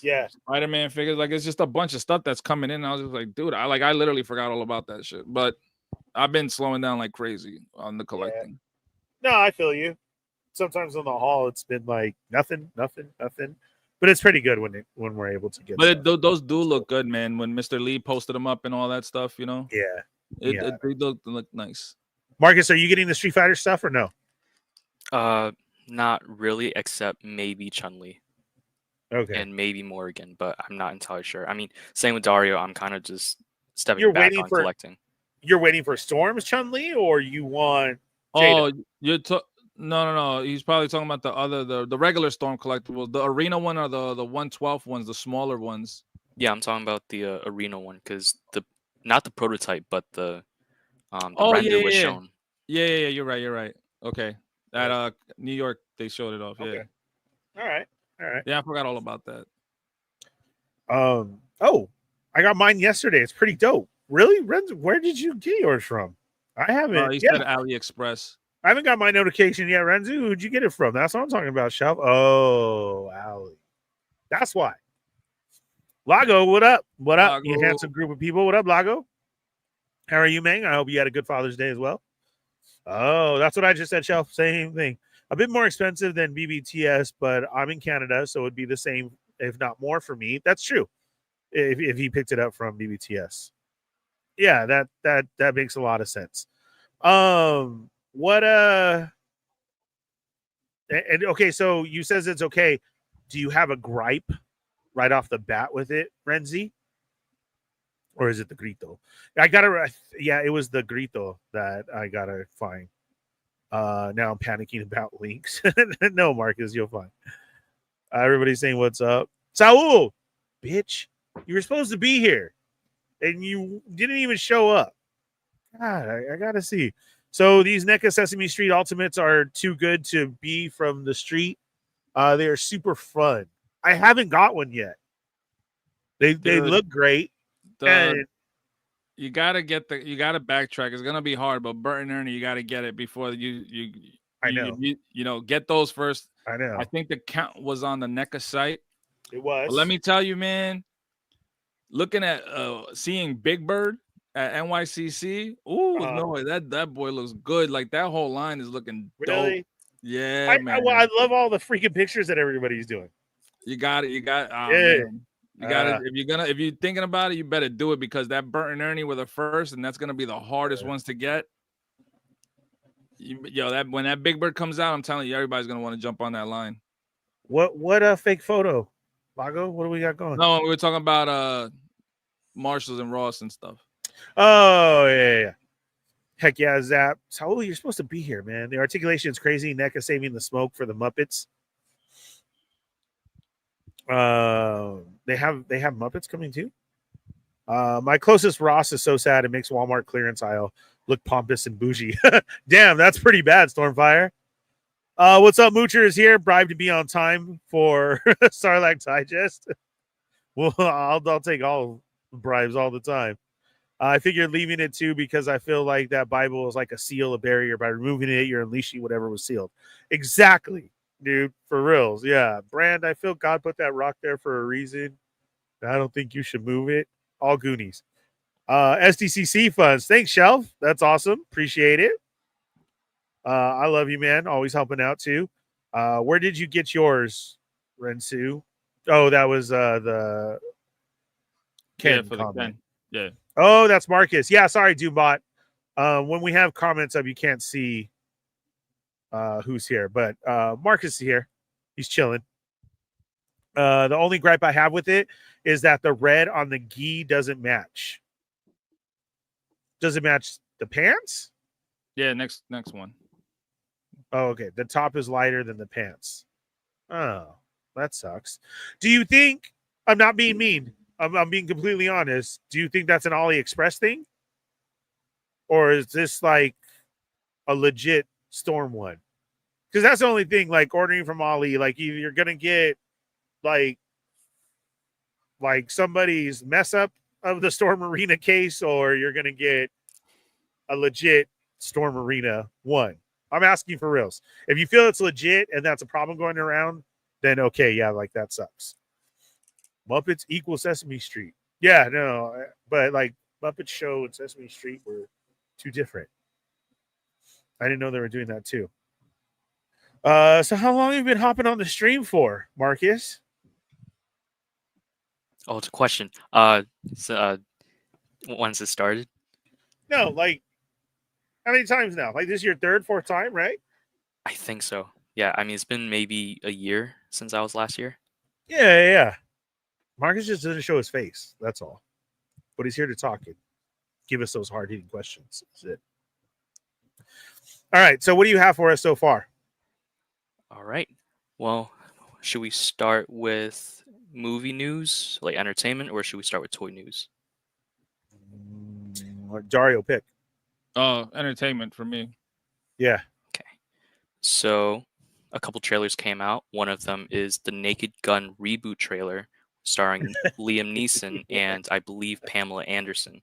Yeah. Spider-Man figures. Like it's just a bunch of stuff that's coming in. I was just like, dude, I literally forgot all about that shit. But I've been slowing down like crazy on the collecting. Yeah. No, I feel you. Sometimes on the haul, it's been like nothing. But it's pretty good when we're able to get. But those do look good, man. When Mr. Lee posted them up and all that stuff, you know. Yeah. They look nice. Marcus, are you getting the Street Fighter stuff or no? Not really, except maybe Chun-Li. Okay. And maybe Morrigan, but I'm not entirely sure. I mean, same with Dario. I'm kind of just stepping back on collecting. You're waiting for Storm's Chun-Li, or you want Jada? Oh, no. He's probably talking about the regular Storm collectibles, the arena one or the 1/12 ones, the smaller ones. Yeah, I'm talking about the arena one because not the prototype, but the render was shown. Yeah, you're right. Okay, at New York they showed it off. Okay. Yeah. All right. Yeah, I forgot all about that. Oh, I got mine yesterday. It's pretty dope. Really, Renz? Where did you get yours from? I haven't. He said AliExpress. I haven't got my notification yet, Renzu. Who'd you get it from? That's what I'm talking about, Shelf. Oh, Ali. That's why. Lago, what up? What up, Lago. you handsome group of people? What up, Lago? How are you, man? I hope you had a good Father's Day as well. Oh, that's what I just said, Shelf. Same thing. A bit more expensive than BBTS, but I'm in Canada, so it'd be the same, if not more, for me. That's true. If he picked it up from BBTS, yeah, that makes a lot of sense. What and okay, so you says it's okay. Do you have a gripe right off the bat with it, Renzi? Or is it the grito? Yeah, it was the grito that I gotta find. Now I'm panicking about links. No, Marcus, you'll find. Everybody's saying what's up. Saul, bitch, you were supposed to be here and you didn't even show up. God, I gotta see. So these NECA Sesame Street Ultimates are too good to be from the street. They are super fun. I haven't got one yet. They look great. You gotta backtrack. It's gonna be hard, but Bert and Ernie, you gotta get it before you get those first. I know. I think the count was on the NECA site. It was. But let me tell you, man. Looking at seeing Big Bird at NYCC. No, that boy looks good. Like that whole line is looking dope. Yeah, man. I love all the freaking pictures that everybody's doing. You got it. Man. You got it. If you're thinking about it, you better do it because that Bert and Ernie were the first, and that's gonna be the hardest ones to get. When that Big Bird comes out, I'm telling you, everybody's gonna want to jump on that line. What a fake photo, Lago? What do we got going? No, we were talking about Marshalls and Ross and stuff. Oh yeah. Heck yeah, Zap. Saul, you're supposed to be here, man. The articulation is crazy. NECA saving the smoke for the Muppets. They have Muppets coming too. My closest Ross is so sad it makes Walmart clearance aisle look pompous and bougie. Damn, that's pretty bad, Stormfire. What's up, Moocher'S here? Bribed to be on time for Sarlacc Digest. Well, I'll take all bribes all the time. I figured leaving it too because I feel like that Bible is like a seal, a barrier. By removing it, you're unleashing whatever was sealed. Exactly, dude. For reals. Yeah. Brand, I feel God put that rock there for a reason. I don't think you should move it. All Goonies. SDCC funds. Thanks, Shelf. That's awesome. Appreciate it. I love you, man. Always helping out too. Where did you get yours, Rensu? Oh, that was the Ken comment. Yeah. Oh, that's Marcus. Yeah, sorry, Doombot. When we have comments up, you can't see who's here, but Marcus is here. He's chilling. The only gripe I have with it is that the red on the gi doesn't match. Does it match the pants? Yeah, next one. Oh, okay. The top is lighter than the pants. Oh, That sucks. Do you think, I'm not being mean, I'm being completely honest, do you think that's an AliExpress thing? Or is this like a legit Storm one? Because that's the only thing, like ordering from Ali, like either you're gonna get like somebody's mess up of the Storm Arena case, or you're gonna get a legit Storm Arena one. I'm asking for reals. If you feel it's legit and that's a problem going around, then okay, yeah, like that sucks. Muppets equal Sesame Street. Yeah, no, but like Muppet Show and Sesame Street were too different. I didn't know they were doing that too. So how long have you been hopping on the stream for, Marcus? Oh, it's a question. Once it started? No, like how many times now? Like this is your third, fourth time, right? I think so. Yeah, I mean it's been maybe a year since I was last year. Yeah. Marcus just doesn't show his face. That's all. But he's here to talk and give us those hard-hitting questions. That's it. All right. So what do you have for us so far? All right. Well, should we start with movie news, like entertainment, or should we start with toy news? Dario, pick. Entertainment for me. Yeah. Okay. So a couple trailers came out. One of them is the Naked Gun reboot trailer starring Liam Neeson and I believe Pamela Anderson.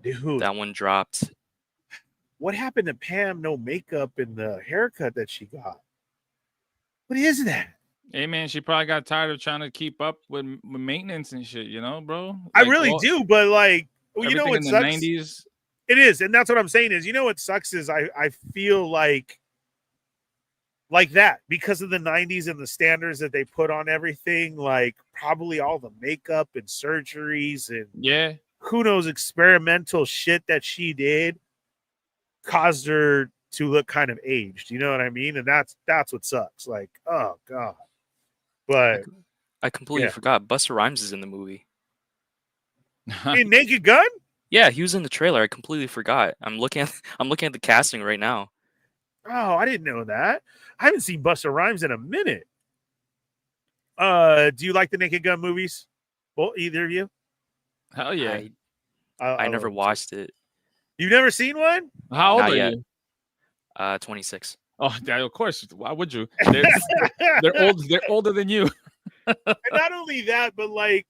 Dude. That one dropped. What happened to Pam? No makeup and the haircut that she got. What is that? Hey man, she probably got tired of trying to keep up with maintenance and shit, you know, bro. Like, I really do, but like, well, you know what in the sucks? 90s. It is, and that's what I'm saying is, you know what sucks is I feel like that because of the 90s and the standards that they put on everything, like probably all the makeup and surgeries and who knows experimental shit that she did caused her to look kind of aged. You know what I mean? And that's what sucks. Like, oh god. But I completely forgot Busta Rhymes is in the movie. In Naked Gun? Yeah, he was in the trailer. I completely forgot. I'm looking at the casting right now. Oh, I didn't know that. I haven't seen Busta Rhymes in a minute. Do you like the Naked Gun movies? Well, either of you? Hell yeah. I never watched it. You've never seen one? How old are you? 26. Oh, yeah, of course. Why would you? They're old. They're older than you. And not only that, but like,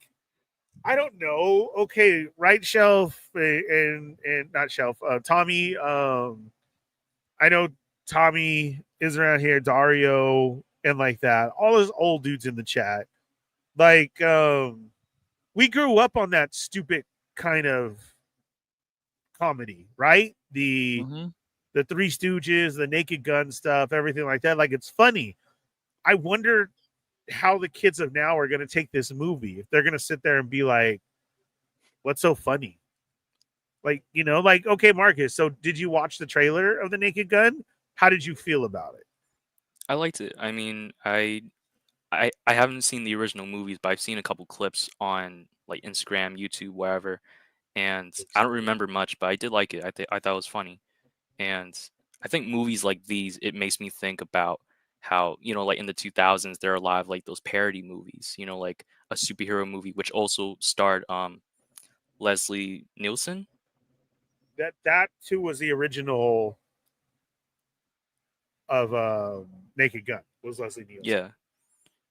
I don't know. Okay, right shelf and not shelf. Tommy. I know Tommy is around here. Dario and like that. All those old dudes in the chat. Like, we grew up on that stupid kind of comedy, right? The Three Stooges, the Naked Gun stuff, everything like that. Like, it's funny. I wonder how the kids of now are going to take this movie. If they're going to sit there and be like, what's so funny? Like, you know, like, okay, Marcus, so did you watch the trailer of the Naked Gun? How did you feel about it? I liked it. I mean, I haven't seen the original movies, but I've seen a couple clips on like Instagram, YouTube, wherever. And I don't remember much, but I did like it. I thought it was funny. And I think movies like these, it makes me think about how, you know, like in the 2000s, there are a lot of like those parody movies, you know, like a superhero movie, which also starred Leslie Nielsen. That too was the original of Naked Gun, was Leslie Nielsen. Yeah.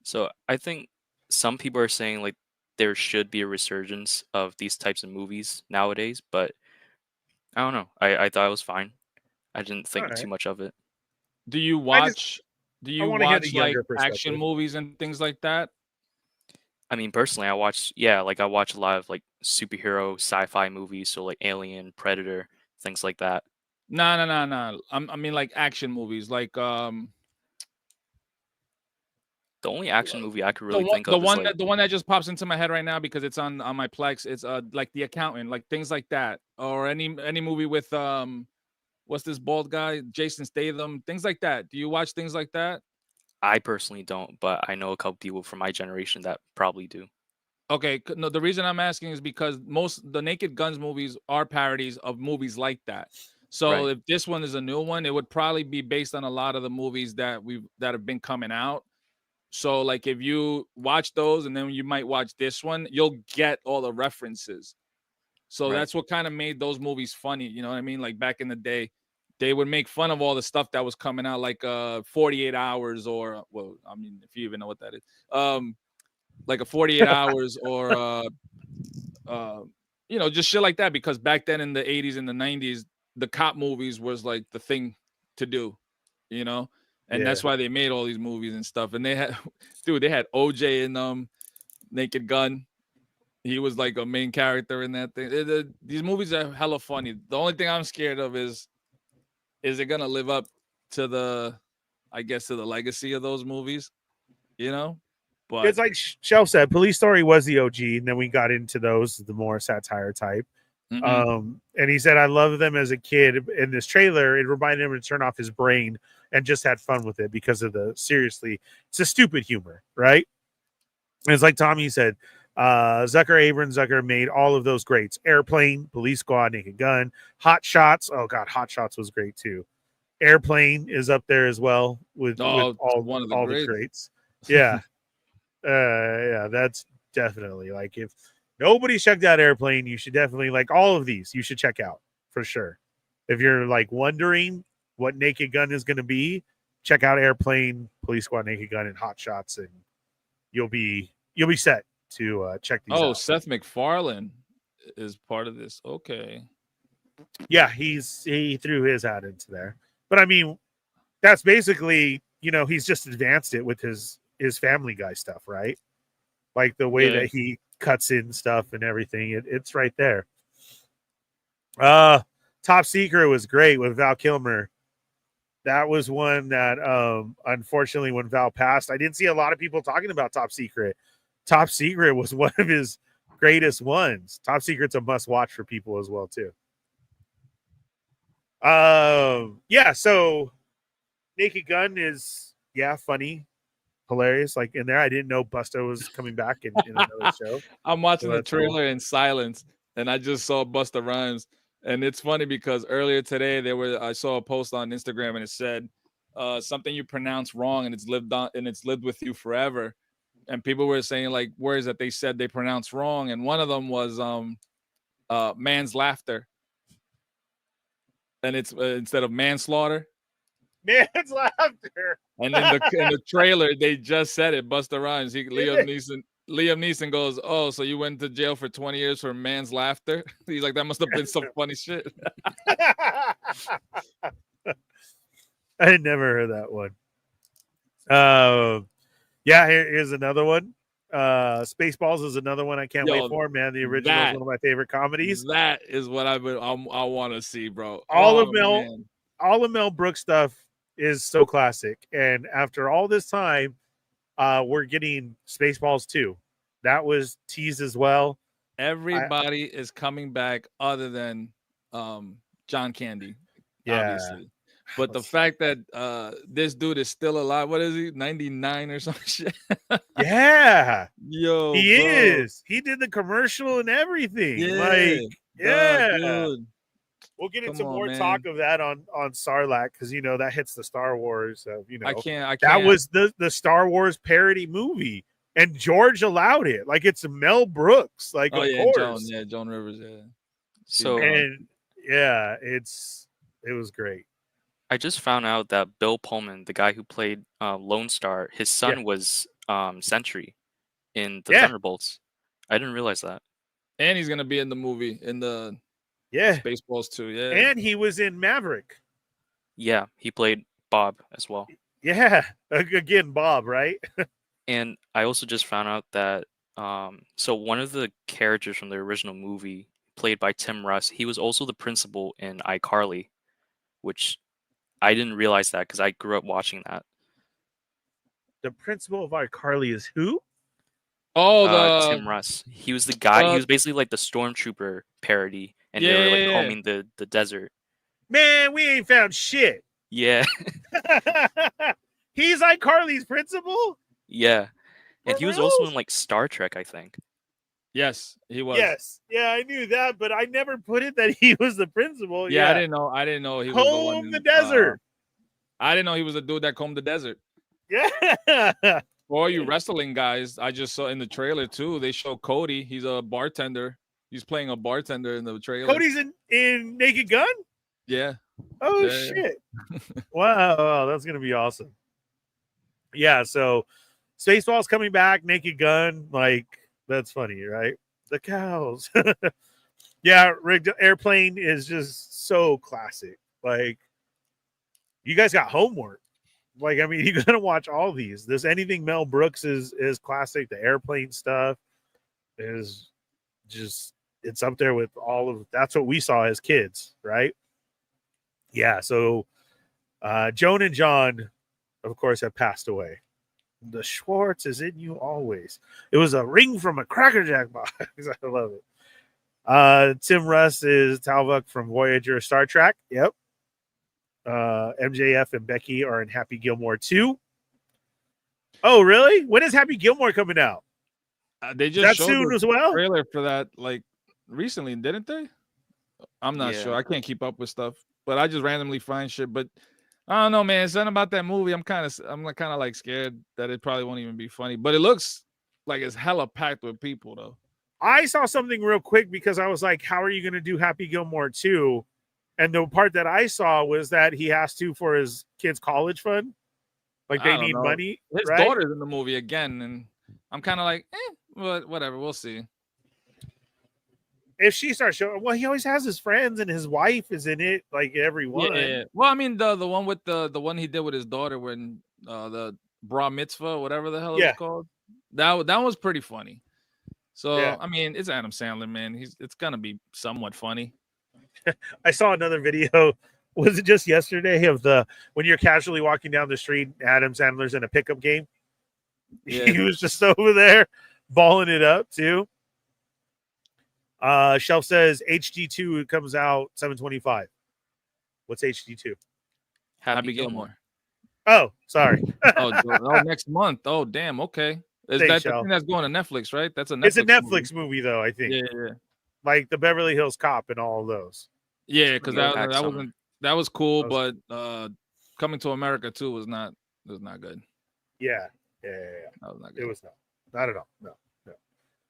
So I think some people are saying like there should be a resurgence of these types of movies nowadays, but I don't know. I thought it was fine. I didn't think too much of it. Do you watch like perspective. action movies and things like that? I mean, personally, I watch a lot of like superhero sci-fi movies, so like Alien, Predator, things like that. No. I mean like action movies, like The only action movie I could really think of is the one that just pops into my head right now because it's on my Plex. It's like The Accountant, like things like that, or any movie with what's this bald guy, Jason Statham, things like that. Do you watch things like that? I personally don't, but I know a couple people from my generation that probably do. Okay, no, the reason I'm asking is because the Naked Guns movies are parodies of movies like that. So if this one is a new one, it would probably be based on a lot of the movies that have been coming out. So like if you watch those and then you might watch this one, you'll get all the references. So that's what kind of made those movies funny. You know what I mean? Like back in the day, they would make fun of all the stuff that was coming out, like 48 Hours, or well, I mean, if you even know what that is, like a 48 Hours, or just shit like that. Because back then in the 80s and the 90s, the cop movies was like the thing to do, and that's why they made all these movies and stuff. And they had, they had OJ in Naked Gun. He was like a main character in that thing. These movies are hella funny. The only thing I'm scared of is it gonna live up to the legacy of those movies, But it's like Shelf said, Police Story was the OG, and then we got into those, the more satire type. And he said, I love them as a kid. In this trailer, it reminded him to turn off his brain and just had fun with it because of it's a stupid humor, right? And it's like Tommy said, Zucker made all of those greats. Airplane, Police Squad, Naked Gun, Hot Shots. Oh God, Hot Shots was great too. Airplane is up there as well with all the greats. Yeah. That's definitely, like, if nobody's checked out Airplane, you should definitely, like, all of these you should check out for sure. If you're like wondering what Naked Gun is going to be, check out Airplane, Police Squad, Naked Gun, and Hot Shots, and you'll be set to check these out. Seth MacFarlane is part of this. Okay. Yeah, he threw his hat into there. But I mean, that's basically, he's just advanced it with his Family Guy stuff, right? Like the way that he cuts in stuff and everything. It's right there. Top Secret was great with Val Kilmer. That was one that unfortunately when Val passed, I didn't see a lot of people talking about Top Secret. Top Secret was one of his greatest ones. Top Secret's a must watch for people as well too. So Naked Gun is funny, hilarious. Like in there, I didn't know Busta was coming back in another show. I'm watching the trailer in silence, and I just saw Busta Rhymes, and it's funny because earlier today I saw a post on Instagram, and it said something you pronounce wrong, and it's lived with you forever. And people were saying like words that they said they pronounced wrong, and one of them was man's laughter, and it's instead of manslaughter. Man's laughter. And in the trailer, they just said it. Busta Rhymes. Liam Neeson goes, "Oh, so you went to jail for 20 years for man's laughter?" He's like, "That must have been some funny shit." I had never heard that one. Here's another one. Spaceballs is another one I can't wait for, man. The original is one of my favorite comedies. That is what I want to see, bro. All of Mel Brooks stuff is so classic. And after all this time, we're getting Spaceballs 2. That was teased as well. Everybody is coming back other than John Candy, obviously. But the fact that this dude is still alive, what is he, 99 or some shit? Yeah. Yo, he is. He did the commercial and everything. Dude. We'll get into more talk of that on Sarlacc, because that hits the Star Wars. I can't. That was the Star Wars parody movie, and George allowed it. Like, it's Mel Brooks. Like, of course. Joan Rivers. Yeah. So it was great. I just found out that Bill Pullman, the guy who played Lone Star, his son was Sentry in the Thunderbolts. I didn't realize that. And he's gonna be in the movie in the Spaceballs 2. Yeah, and he was in Maverick. Yeah, he played Bob as well. Yeah, again, Bob, right? And I also just found out that so one of the characters from the original movie, played by Tim Russ, he was also the principal in iCarly, which I didn't realize that because I grew up watching that. The principal of iCarly is who? Oh, Tim Russ. He was the guy. He was basically like the Stormtrooper parody, and they were like combing the desert. Man, we ain't found shit. Yeah. He's iCarly's principal? Yeah. And he was also in like Star Trek, I think. Yes, he was. Yes. Yeah, I knew that, but I never put it that he was the principal. Yeah, I didn't know he was the one the desert. I didn't know he was a dude that combed the desert. Yeah. For all you wrestling guys, I just saw in the trailer too. They show Cody. He's a bartender. He's playing a bartender in the trailer. Cody's in Naked Gun? Yeah. Oh, Yeah. shit. Wow, that's going to be awesome. Yeah, so Spaceball's coming back, Naked Gun. Like, that's funny, right? The cows. Yeah, Rigged Airplane is just so classic. Like, you guys got homework. Like, I mean, you got to watch all these. There's anything Mel Brooks is classic. The airplane stuff is just, it's up there with all of, that's what we saw as kids, right? Yeah, so Joan and John, of course, have passed away. The Schwartz is in you always. It was a ring from a Cracker Jack box. I love it. Tim Russ is Talvuk from Voyager Star Trek. Yep. MJF and Becky are in Happy Gilmore 2. Oh, really? When is Happy Gilmore coming out? They just showed soon as well. Trailer for that like recently, didn't they? I'm not Yeah. sure. I can't keep up with stuff, but I just randomly find shit. But I don't know, man. Something about that movie. I'm kind of like scared that it probably won't even be funny. But it looks like it's hella packed with people though. I saw something real quick because I was like, how are you going to do Happy Gilmore 2? And the part that I saw was that he has to for his kids' college fund. Like they need money. His right? daughter's in the movie again. And I'm kind of like, whatever. We'll see. If she starts showing, well, he always has his friends and his wife is in it, like everyone. Yeah. Well, I mean, the one with the one he did with his daughter when the bar mitzvah, whatever the hell it was called. That was pretty funny. So I mean, it's Adam Sandler, man. It's gonna be somewhat funny. I saw another video. Was it just yesterday of when you're casually walking down the street, Adam Sandler's in a pickup game. Yeah. He was just over there balling it up too. Shelf says HD2 comes out 7/25. What's HD2? Happy Gilmore. Oh, sorry. Next month. Oh, damn. Okay. Is that the thing that's going to Netflix, right? That's a Netflix. It's a Netflix movie though, I think. Yeah. Like the Beverly Hills Cop and all of those. Yeah, because that was cool, but Coming to America too was not good. Yeah. That was not good. It was not at all. No.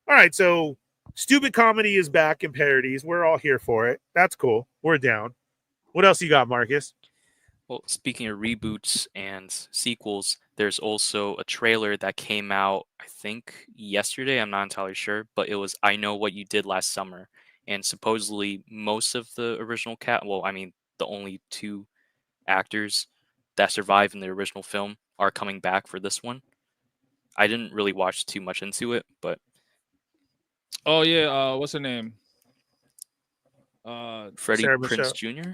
All right, so stupid comedy is back in parodies. We're all here for it. That's cool. We're down. What else you got, Marcus? Well, speaking of reboots and sequels, there's also a trailer that came out, I think, yesterday. I'm not entirely sure, but it was I Know What You Did Last Summer. And supposedly most of the original the only two actors that survived in the original film are coming back for this one. I didn't really watch too much into it, but... Oh, yeah. What's her name? Freddie Sarah Prinze Michelle. Jr.?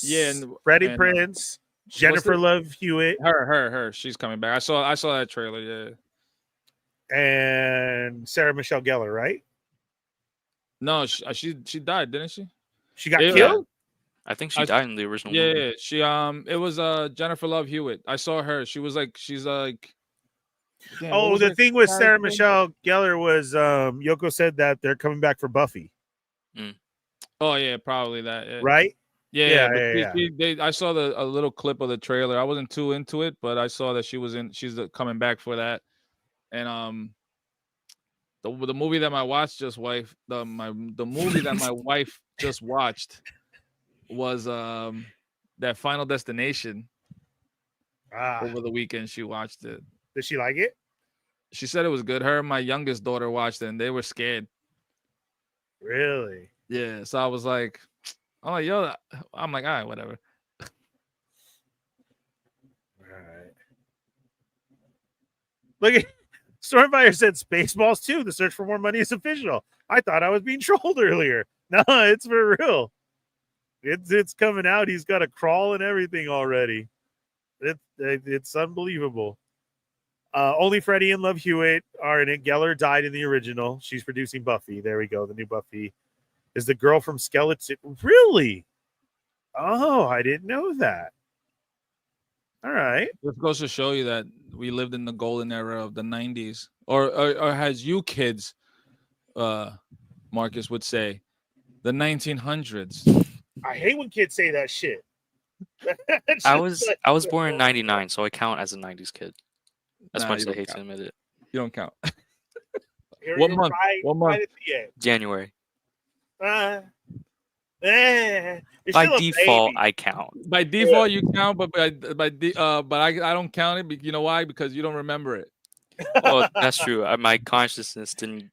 Yeah, Freddie Prinze, Jennifer Love Hewitt. Her. She's coming back. I saw that trailer, yeah. And Sarah Michelle Gellar, right? No, she died, didn't she? She got killed? I think she died in the original movie. Yeah, she it was Jennifer Love Hewitt. I saw her. She's like damn, the thing with Sarah Michelle Gellar was Yoko said that they're coming back for Buffy. Oh yeah, probably that. Yeah. Right? Yeah. I saw a little clip of the trailer. I wasn't too into it, but I saw that she's coming back for that. And the movie that my wife just watched was that Final Destination. Over the weekend she watched it. Did she like it? She said it was good. Her and my youngest daughter watched it and they were scared. Really? Yeah. So I was like, all right, whatever. All right. Look at Stormfire said Spaceballs 2. The search for more money is official. I thought I was being trolled earlier. No, it's for real. It's coming out. He's got a crawl and everything already. It's unbelievable. Only Freddie and Love Hewitt are in it. Gellar died in the original. She's producing Buffy. There we go. The new Buffy is the girl from Skeleton. Really? Oh, I didn't know that. All right. This goes to show you that we lived in the golden era of the 90s. Or as you kids, Marcus would say, the 1900s. I hate when kids say that shit. I was born in 99, so I count as a 90s kid. As Nah, much you as I don't hate to count. admit it. You don't count. You're What month? Right, What month? right at the end. January. You're By still a default, baby. I count. By default, you count, but but I don't count it. You know why? Because you don't remember it. Well, that's true. My consciousness didn't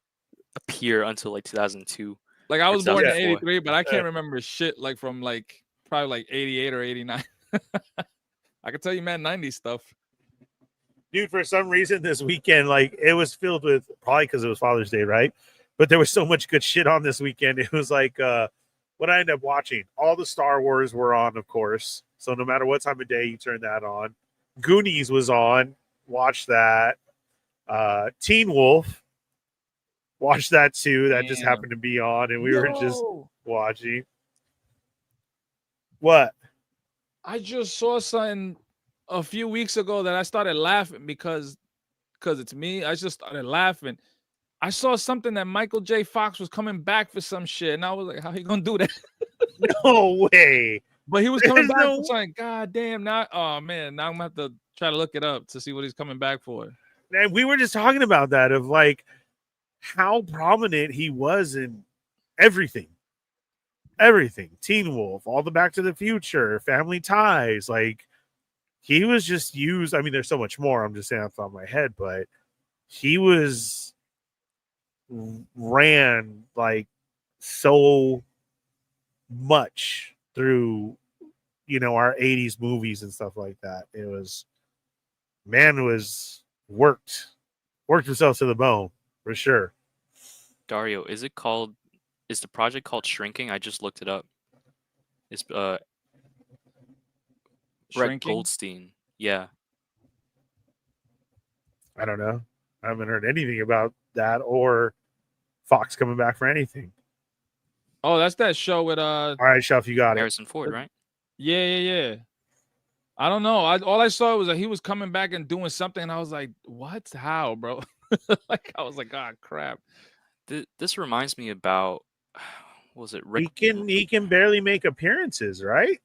appear until like 2002 Like I or was born in 2004. '83, but I can't remember shit like from like probably like '88 or '89. I can tell you, man, '90s stuff. Dude, for some reason this weekend, like it was filled with, probably because it was Father's Day, right? But there was so much good shit on this weekend. It was like what I ended up watching. All the Star Wars were on, of course. So no matter what time of day you turn that on. Goonies was on. Watch that. Teen Wolf. Watch that too. That just Damn. happened to be on, and we were just watching. What? I just saw something a few weeks ago that I started laughing because it's me. I just started laughing. I saw something that Michael J. Fox was coming back for some shit, and I was like, "How he gonna do that?" No way. But he was coming There's back no- for something. God damn! Now, oh man, now I'm gonna have to try to look it up to see what he's coming back for. And we were just talking about that of like how prominent he was in everything. Everything. Teen Wolf, all the Back to the Future, Family Ties. Like he was just used. I mean, there's so much more. I'm just saying off the top of my head, but he was ran like so much through, you know, our 80s movies and stuff like that. It was, man was worked himself to the bone for sure. Dario, is the project called Shrinking? I just looked it up. It's Brett Shrinking? Goldstein. Yeah. I don't know. I haven't heard anything about that or Fox coming back for anything. Oh, that's that show with All right, Shelf, you got it. Harrison Ford, right? Yeah. I don't know. All I saw was that he was coming back and doing something, and I was like, "What? How, bro?" Like I was like, "Ah, crap." This reminds me about what was it? Rick. He can barely make appearances, right?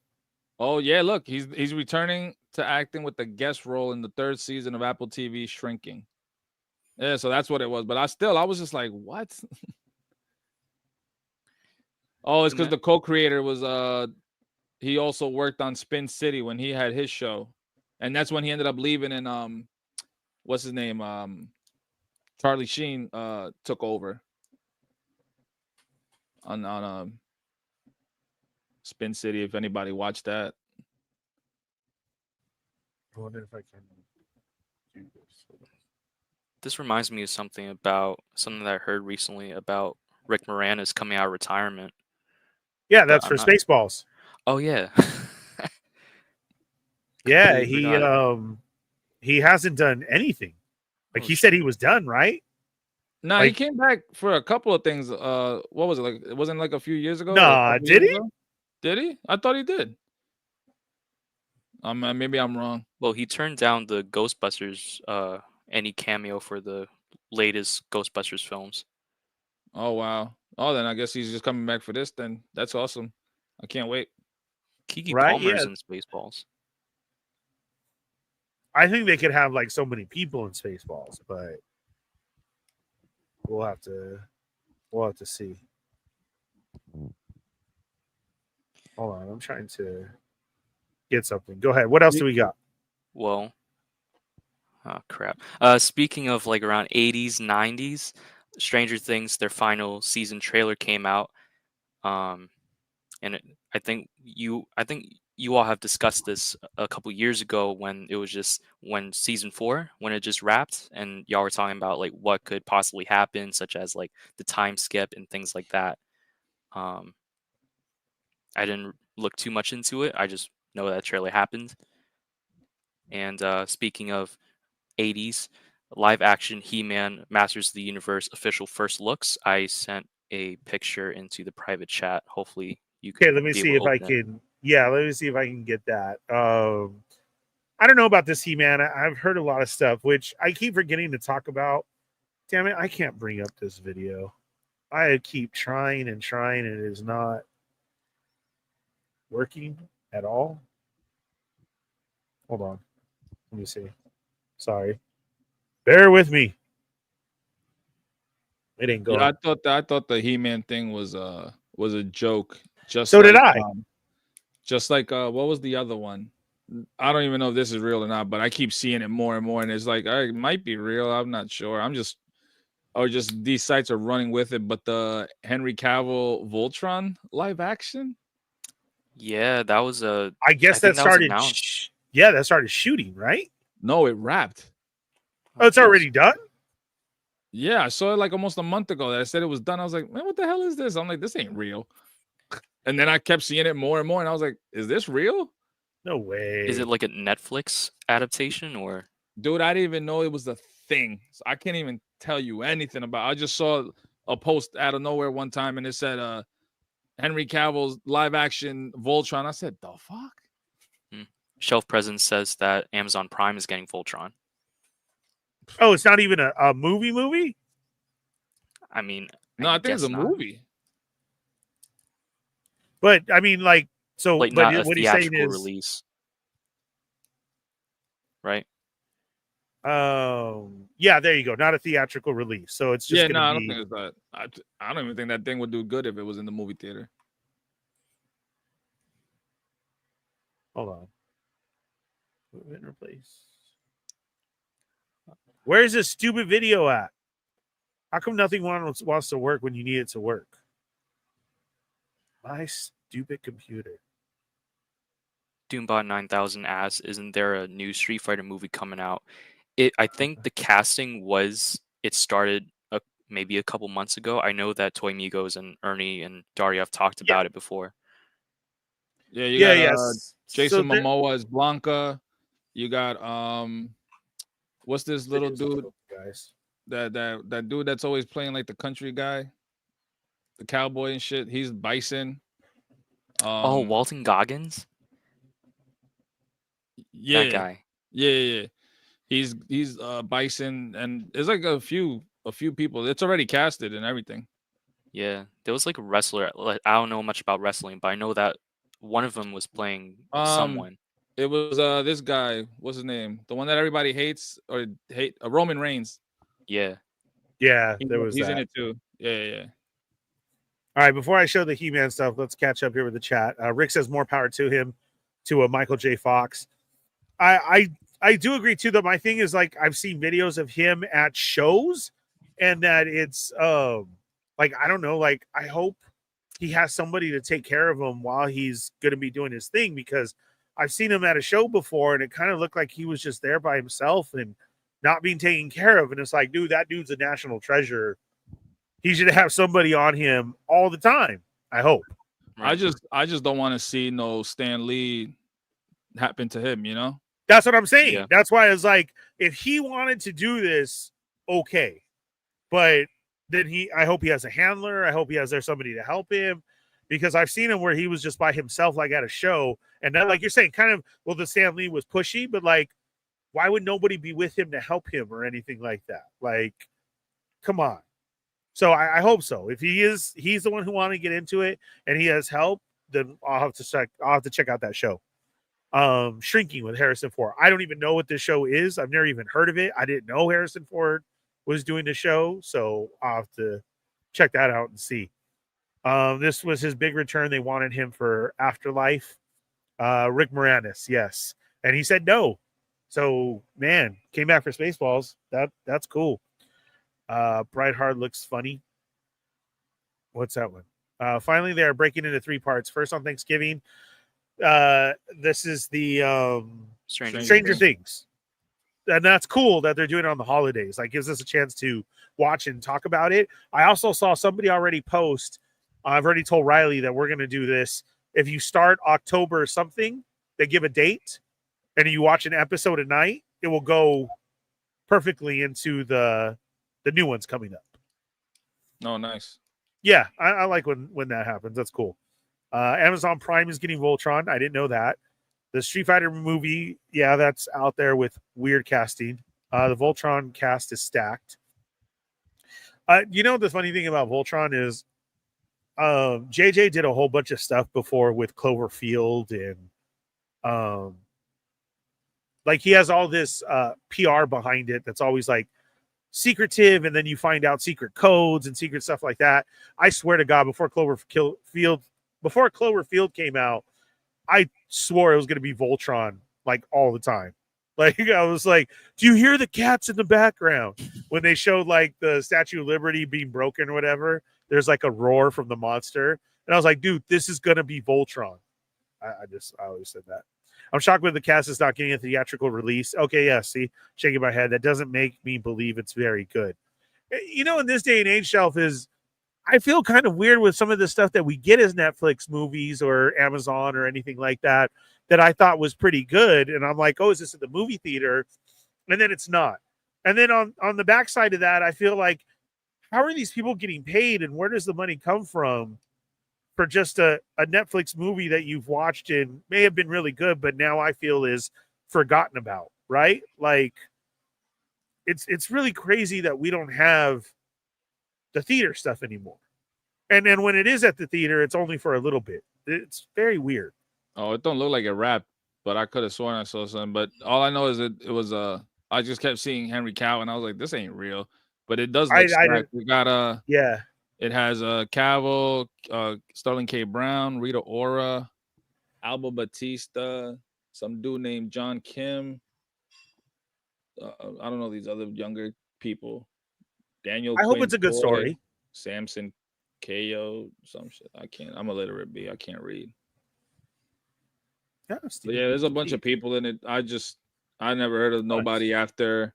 Oh yeah, look, he's returning to acting with the guest role in the 3rd season of Apple TV Shrinking. Yeah, so that's what it was. But I was just like, "What?" Oh, it's because the co-creator was he also worked on Spin City when he had his show, and that's when he ended up leaving. And what's his name? Charlie Sheen took over on Spin City. If anybody watched that, I wonder if I can do this. This reminds me of something that I heard recently about Rick Moranis coming out of retirement. Yeah, that's for Spaceballs. Oh yeah. Yeah, Completely he hasn't done anything. Like he said he was done, right? No, Like- he came back for a couple of things. What was it like? It wasn't like a few years ago. Nah, did he? Did he? I thought he did. Maybe I'm wrong. Well, he turned down the Ghostbusters any cameo for the latest Ghostbusters films. Oh wow. Oh, then I guess he's just coming back for this. Then that's awesome. I can't wait. Kiki Right, Palmer's yeah. in Spaceballs. I think they could have like so many people in Spaceballs, but we'll have to see. Hold on, I'm trying to get something. Go ahead. What else do we got? Well, oh crap. Speaking of like around 80s, 90s, Stranger Things, their final season trailer came out. And I think you all have discussed this a couple years ago when it was just when season 4 when it just wrapped, and y'all were talking about like what could possibly happen, such as like the time skip and things like that. I didn't look too much into it. I just know that trailer happened. And speaking of 80s live action He-Man Masters of the Universe official first looks, I sent a picture into the private chat. Hopefully you can. Okay, let me see if I can. Yeah, let me see if I can get that. I don't know about this He-Man. I've heard a lot of stuff, which I keep forgetting to talk about. Damn it, I can't bring up this video. I keep trying, and it is not working at all. Hold on. Let me see. Sorry. Bear with me. It ain't going. Yeah, I thought the He-Man thing was a joke. Just So like, did I. What was the other one? I don't even know if this is real or not, but I keep seeing it more and more, and it's like, it might be real. I'm not sure. Or just these sites are running with it. But the Henry Cavill Voltron live action, Yeah, that was a. I guess think that was started. announced. That started shooting, right? no, it wrapped. Oh, it's already done? Yeah, I saw it like almost a month ago that I said it was done. I was like, man, what the hell is this? I'm like, this ain't real. And then I kept seeing it more and more, and I was like, is this real? No way. Is it like a Netflix adaptation or? Dude, I didn't even know it was a thing. So I can't even tell you anything about it. I just saw a post out of nowhere one time, and it said Henry Cavill's live action Voltron. I said, the fuck? Shelf Presence says that Amazon Prime is getting Voltron. Oh, it's not even a movie? I mean, no, I think it's a movie. But I mean, like, so. Like but not a what he's saying theatrical is, release, right? yeah, there you go. Not a theatrical release, so it's just I don't think it's that. I don't even think that thing would do good if it was in the movie theater. Hold on. Move and replace. Where's this stupid video at? How come nothing wants to work when you need it to work? My stupid computer. Doombot 9000 asks, isn't there a new Street Fighter movie coming out? I think the casting started maybe a couple months ago. I know that Toymigos and Ernie and Daria have talked about it before. Yeah, you got Jason Momoa as Blanca. You got what's this little dude? Guys. That dude that's always playing like the country guy, the cowboy and shit. He's Bison. Walton Goggins. Yeah, that guy. Yeah. He's Bison, and there's like a few people. It's already casted and everything. Yeah, there was like a wrestler. I don't know much about wrestling, but I know that one of them was playing someone. It was this guy. What's his name? The one that everybody hates or hate. Roman Reigns. Yeah. Yeah, He's in it too. Yeah. All right, before I show the He-Man stuff, let's catch up here with the chat. Rick says more power to him, to Michael J. Fox. I do agree too, though. My thing is, like, I've seen videos of him at shows, and that it's like, I don't know, like, I hope he has somebody to take care of him while he's going to be doing his thing, because I've seen him at a show before, and it kind of looked like he was just there by himself and not being taken care of. And it's like, dude, that dude's a national treasure. He should have somebody on him all the time, I hope. Right. I just don't want to see no Stan Lee happen to him, you know? That's what I'm saying. Yeah. That's why I was like, if he wanted to do this, okay. But then I hope he has a handler. I hope he has there somebody to help him, because I've seen him where he was just by himself, like at a show. And then, like you're saying, kind of, well, the Stan Lee was pushy, but like, why would nobody be with him to help him or anything like that? Like, come on. So I hope so. If he's the one who wanted to get into it and he has help, then I'll have to check out that show. Shrinking with Harrison Ford. I don't even know what this show is. I've never even heard of it. I didn't know Harrison Ford was doing the show, so I'll have to check that out and see. This was his big return. They wanted him for Afterlife. Rick Moranis, yes. And he said no. So, man, came back for Spaceballs. That's cool. Bright Hard looks funny. What's that one? Finally, they are breaking into 3 parts. First on Thanksgiving. This is the Stranger Things. And that's cool that they're doing it on the holidays. Like, gives us a chance to watch and talk about it. I also saw somebody already post. I've already told Riley that we're going to do this. If you start October something, they give a date, and you watch an episode a night, it will go perfectly into the new ones coming up. Oh, nice. Yeah, I like when that happens. That's cool. Amazon Prime is getting Voltron. I didn't know that. The Street Fighter movie, yeah, that's out there with weird casting. The Voltron cast is stacked. You know, the funny thing about Voltron is JJ did a whole bunch of stuff before with Cloverfield and Like he has all this PR behind it that's always like secretive, and then you find out secret codes and secret stuff like that. I swear to God, before Cloverfield came out, I swore it was going to be Voltron like all the time. Like I was like, do you hear the cats in the background? When they showed like the Statue of Liberty being broken or whatever, there's like a roar from the monster. And I was like, dude, this is going to be Voltron. I always said that. I'm shocked with the cast is not getting a theatrical release. Okay, yeah, see, shaking my head. That doesn't make me believe it's very good. You know, in this day and age, Shelf, is I feel kind of weird with some of the stuff that we get as Netflix movies or Amazon or anything like that I thought was pretty good. And I'm like, oh, is this at the movie theater? And then it's not. And then on the backside of that, I feel like, how are these people getting paid and where does the money come from for just a Netflix movie that you've watched and may have been really good, but now I feel is forgotten about, right? Like it's really crazy that we don't have the theater stuff anymore. And then when it is at the theater, it's only for a little bit. It's very weird. Oh, it don't look like it wrapped, but I could have sworn I saw something. But all I know is that it was I just kept seeing Henry Cavill, and I was like, this ain't real. But it does look stacked. We got yeah. It has Cavill, Sterling K. Brown, Rita Ora, Alba Batista, some dude named John Kim. I don't know these other younger people. Daniel. I hope it's a good story. Samson Ko, some shit. I can't. I'm illiterate, B. I can't read. Yeah, there's a bunch of people in it. I never heard of nobody after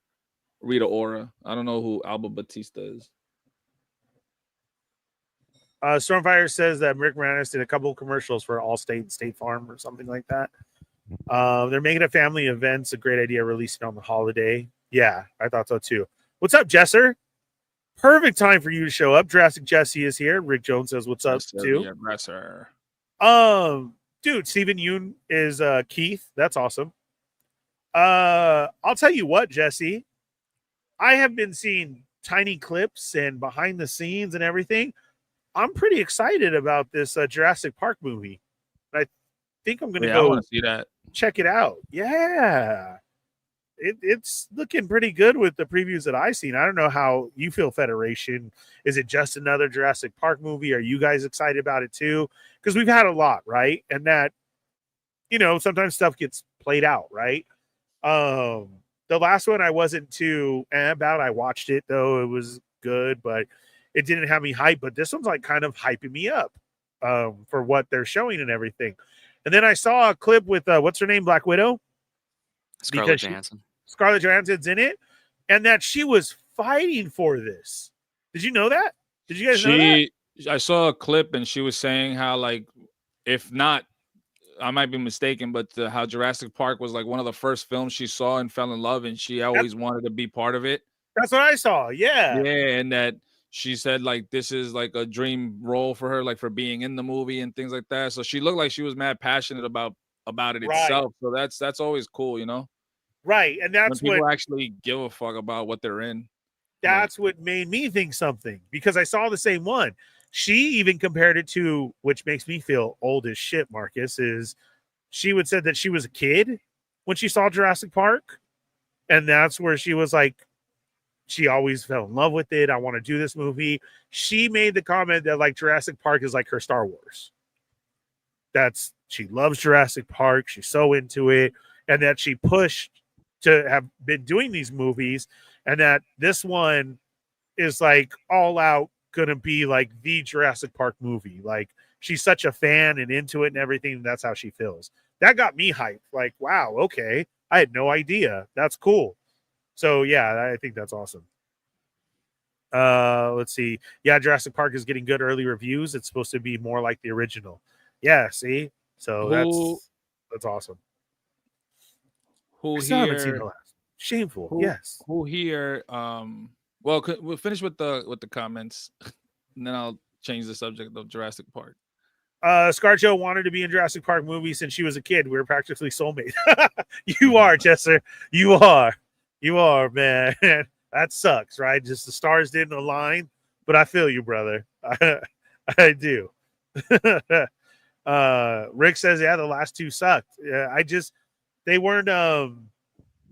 Rita Ora. I don't know who Alba Batista is. Stormfire says that Rick Moranis did a couple of commercials for Allstate and State Farm or something like that. They're making a family event. It's a great idea, releasing on the holiday. Yeah, I thought so too. What's up, Jesser? Perfect time for you to show up. Jurassic Jesse is here. Rick Jones says, what's up, too? Dude, Stephen Yoon is Keith. That's awesome. I'll tell you what, Jesse. I have been seeing tiny clips and behind the scenes and everything. I'm pretty excited about this Jurassic Park movie. I think I'm going to go see that. Check it out. Yeah. It's looking pretty good with the previews that I've seen. I don't know how you feel, Federation. Is it just another Jurassic Park movie? Are you guys excited about it too? Because we've had a lot, right? And that, you know, sometimes stuff gets played out, right? The last one I wasn't too about. I watched it, though. It was good, but it didn't have me hype. But this one's like kind of hyping me up for what they're showing and everything. And then I saw a clip with, what's her name, Black Widow? Scarlett Johansson. Scarlett Johansson's in it, and that she was fighting for this. Did you know that? Did you guys know that? I saw a clip, and she was saying how, like, if not, I might be mistaken, but how Jurassic Park was like one of the first films she saw and fell in love, and she always wanted to be part of it. That's what I saw. Yeah. Yeah, and that she said like this is like a dream role for her, like for being in the movie and things like that. So she looked like she was mad passionate about it itself. So that's always cool, you know. Right, and that's when people actually give a fuck about what they're in. That's what made me think something, because I saw the same one. She even compared it to, which makes me feel old as shit, Marcus, is she would said that she was a kid when she saw Jurassic Park, and that's where she was like, she always fell in love with it. I want to do this movie. She made the comment that like Jurassic Park is like her Star Wars. She loves Jurassic Park. She's so into it, and that she pushed to have been doing these movies, and that this one is like all out gonna be like the Jurassic Park movie. Like she's such a fan and into it and everything, and that's how she feels. That got me hyped. Like, wow, okay. I had no idea. That's cool. So yeah, I think that's awesome. Let's see. Yeah, Jurassic Park is getting good early reviews. It's supposed to be more like the original. Yeah, see? So that's awesome. Who I still haven't seen the last. Shameful. Yes. Who here? Well, we'll finish with the comments, and then I'll change the subject of Jurassic Park. ScarJo wanted to be in Jurassic Park movie since she was a kid. We were practically soulmates. You are, Jesser. You are, man. That sucks, right? Just the stars didn't align. But I feel you, brother. I do. Rick says, yeah, the last two sucked. Yeah, they weren't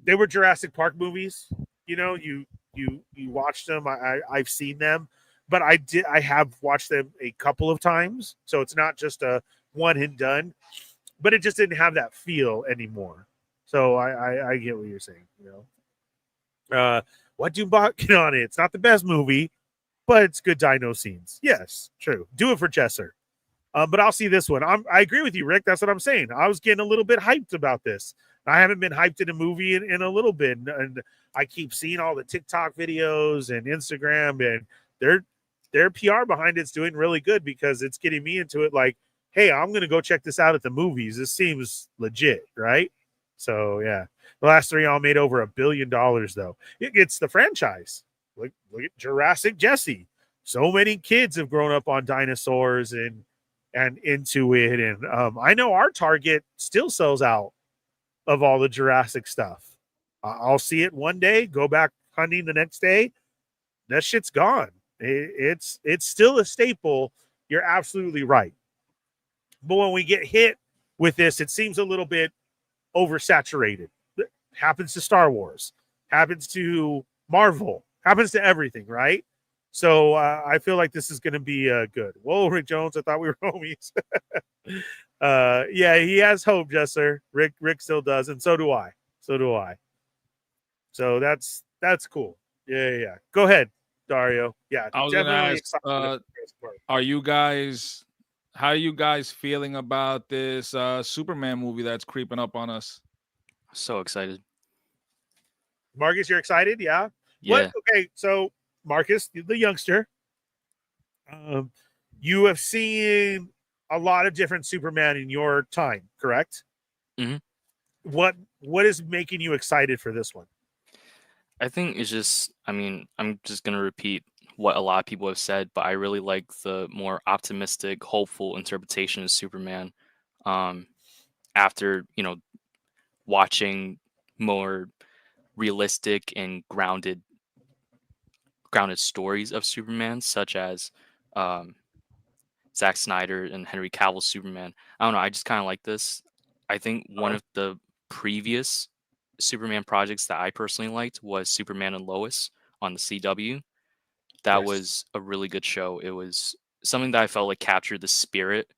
they were Jurassic Park movies. You know, you watched them. I've seen them, but I have watched them a couple of times, so it's not just a one and done. But it just didn't have that feel anymore. So I get what you're saying. You know, what do get on it? It's not the best movie, but it's good dino scenes. Yes, true. Do it for Jesser. But I'll see this one. I agree with you, Rick. That's what I'm saying. I was getting a little bit hyped about this. I haven't been hyped in a movie in a little bit, and I keep seeing all the TikTok videos and Instagram, and their PR behind it's doing really good because it's getting me into it. Like, hey, I'm gonna go check this out at the movies. This seems legit, right? So yeah, the last three all made over $1 billion though. It's the franchise. Look at Jurassic Jesse. So many kids have grown up on dinosaurs and into it, and I know our Target still sells out of all the Jurassic stuff. I'll see it one day, go back hunting the next day. That shit's gone. It's still a staple. You're absolutely right. But when we get hit with this, it seems a little bit oversaturated. It happens to Star Wars, happens to Marvel, happens to everything, right? So I feel like this is going to be good. Whoa, Rick Jones, I thought we were homies. Yeah, he has hope, Jesser. Rick still does, and so do I. So that's cool. Yeah. Go ahead, Dario. Yeah, I was gonna ask, how are you guys feeling about this Superman movie that's creeping up on us? So excited. Marcus, you're excited? Yeah. Yeah. Okay, so Marcus, the youngster, you have seen a lot of different Superman in your time, correct? Mm-hmm. What is making you excited for this one? I think it's just, I mean, I'm just going to repeat what a lot of people have said, but I really like the more optimistic, hopeful interpretation of Superman. After, watching more realistic and grounded stories of Superman, such as Zack Snyder and Henry Cavill's Superman. I don't know. I just kind of like this. I think one of the previous Superman projects that I personally liked was Superman and Lois on the CW. That was a really good show. It was something that I felt like captured the spirit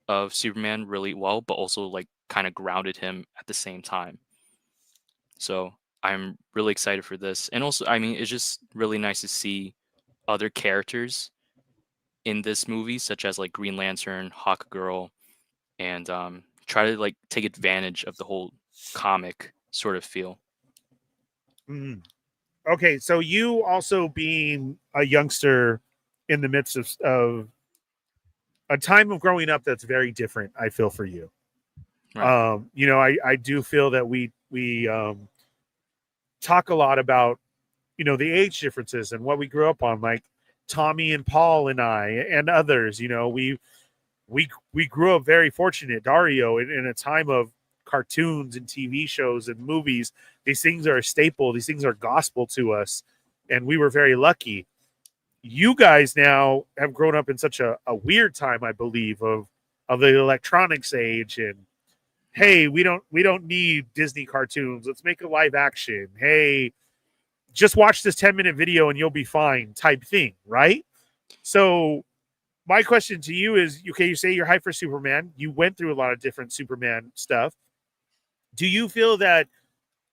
of Superman really well, but also like kind of grounded him at the same time. So I'm really excited for this. And also, I mean, it's just really nice to see other characters in this movie, such as like Green Lantern, Hawk Girl, and try to like take advantage of the whole comic sort of feel. Mm. Okay, so you also being a youngster in the midst of a time of growing up that's very different, I feel for you. Right. I do feel that we talk a lot about the age differences and what we grew up on, like Tommy and Paul and I and others. We grew up very fortunate, Dario, in a time of cartoons and TV shows and movies. These things are a staple. These things are gospel to us, and we were very lucky. You guys now have grown up in such a weird time, I believe, of the electronics age. And hey, we don't need Disney cartoons. Let's make a live action. Hey, just watch this 10-minute video and you'll be fine type thing, right? So my question to you is, okay, you say you're hyped for Superman. You went through a lot of different Superman stuff. Do you feel that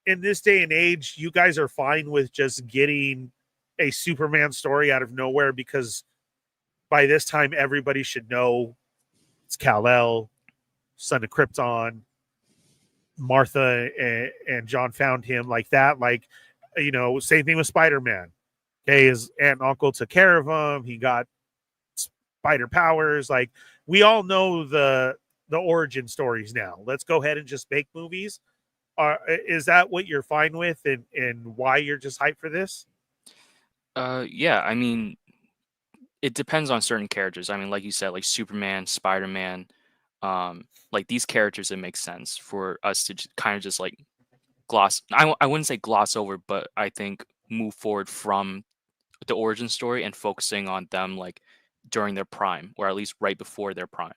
in this day and age, you guys are fine with just getting a Superman story out of nowhere? Because by this time, everybody should know it's Kal-El, son of Krypton, Martha and John found him, like that. Like, same thing with Spider-Man. Okay, his aunt and uncle took care of him. He got spider powers. Like, we all know the origin stories now. Let's go ahead and just make movies. Is that what you're fine with, and why you're just hyped for this? Yeah, I mean, it depends on certain characters. I mean, like you said, like Superman, Spider-Man, like these characters, it makes sense for us to kind of just like gloss. I wouldn't say gloss over, but I think move forward from the origin story and focusing on them like during their prime, or at least right before their prime.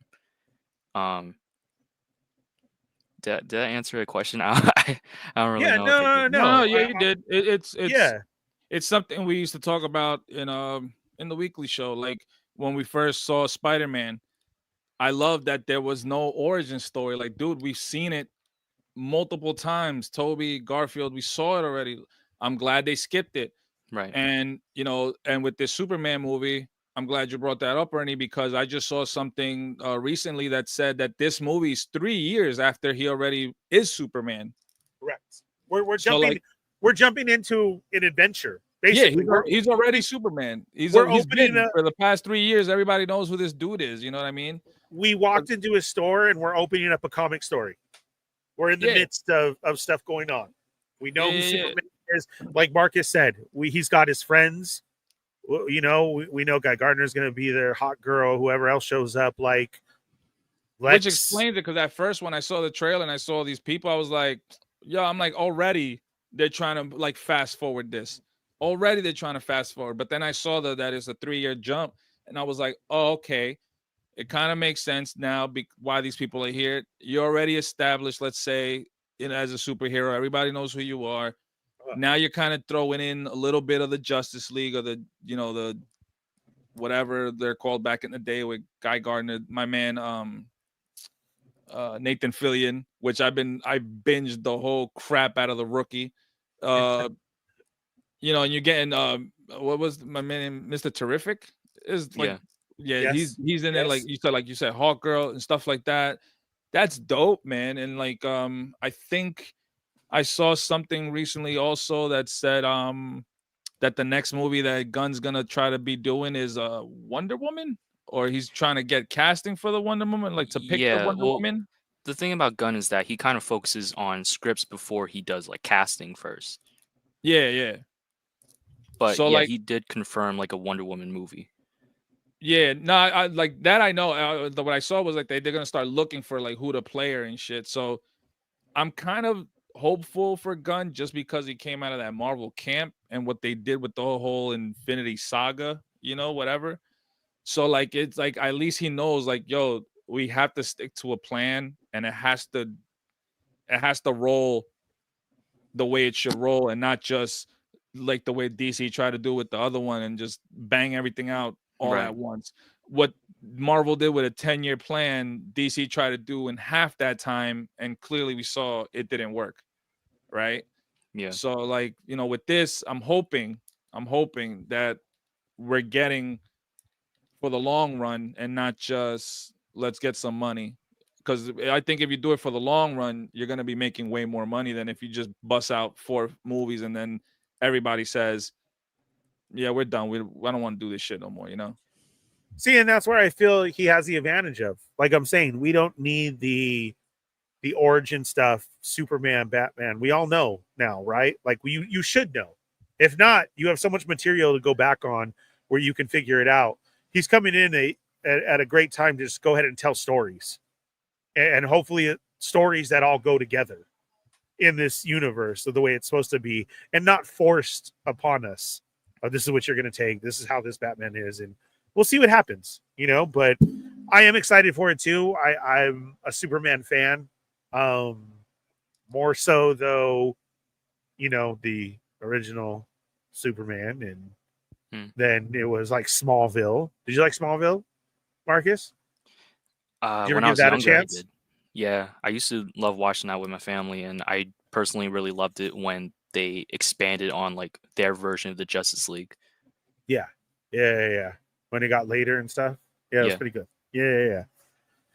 did I answer a question? I don't really Yeah, know if I no, did. no, No, no. yeah, you did. Yeah, It's something we used to talk about in the weekly show. Like when we first saw Spider-Man, I love that there was no origin story. Like, dude, we've seen it multiple times. Toby, Garfield, we saw it already. I'm glad they skipped it. Right. And and with this Superman movie, I'm glad you brought that up, Ernie, because I just saw something recently that said that this movie's 3 years after he already is Superman. correct. We're So jumping like, we're jumping into an adventure. yeah, Basically, he's already Superman. He's opening been for the past 3 years. Everybody knows who this dude is. You know what I mean? we walked into a store and we're opening up a comic story. We're in the Yeah. midst of stuff going on. We know who Yeah. Superman is. Like Marcus said, he's got his friends. We know Guy Gardner's going to be there, Hot Girl, whoever else shows up. Like, Which explains it, because at first when I saw the trailer and I saw these people, I was like, yo, I'm like, already they're trying to like fast forward this. Already they're trying to fast forward. But then I saw that it's a 3-year jump, and I was like, oh, okay. It kind of makes sense now why these people are here. You're already established, let's say, as a superhero. Everybody knows who you are. Now you're kind of throwing in a little bit of the Justice League, or the whatever they're called back in the day with Guy Gardner, my man, Nathan Fillion, which I binged the whole crap out of the Rookie. And you're getting what was my man, Mr. Terrific? Is like Yes. he's in there, like you said, Hawk Girl and stuff like that. That's dope, man. And like I think I saw something recently also that said that the next movie that Gunn's gonna try to be doing is Wonder Woman, or he's trying to get casting for the Wonder Woman, like to pick the Wonder Woman. The thing about Gunn is that he kind of focuses on scripts before he does like casting first. Yeah. But so, yeah, like, he did confirm like a Wonder Woman movie. Yeah, no, I like that. I know. What I saw was like they're gonna start looking for like who to play her and shit. So I'm kind of hopeful for Gunn, just because he came out of that Marvel camp and what they did with the whole Infinity Saga, whatever. So like it's like at least he knows, like, yo, we have to stick to a plan, and it has to roll the way it should roll, and not just like the way DC tried to do with the other one and just bang everything out all at once. What Marvel did with a 10-year plan, DC tried to do in half that time, and clearly we saw it didn't work, right? Yeah. So like, with this, I'm hoping that we're getting for the long run and not just let's get some money. Because I think if you do it for the long run, you're going to be making way more money than if you just bust out 4 movies and then everybody says, yeah, we're done. I don't want to do this shit no more, See, and that's where I feel he has the advantage of. Like I'm saying, we don't need the origin stuff, Superman, Batman. We all know now, right? Like you should know. If not, you have so much material to go back on where you can figure it out. He's coming in at a great time to just go ahead and tell stories. And hopefully stories that all go together in this universe of the way it's supposed to be, and not forced upon us. Oh, this is what you're going to take. This is how this Batman is. And we'll see what happens, but I am excited for it too. I'm a Superman fan. More so though, the original Superman, and then it was like Smallville. Did you like Smallville, Marcus? Did you ever When I give was that a younger, I chance? did. Yeah, I used to love watching that with my family, and I personally really loved it when they expanded on like their version of the Justice League. Yeah. When it got later and stuff. Yeah, it was Yeah. pretty good. Yeah.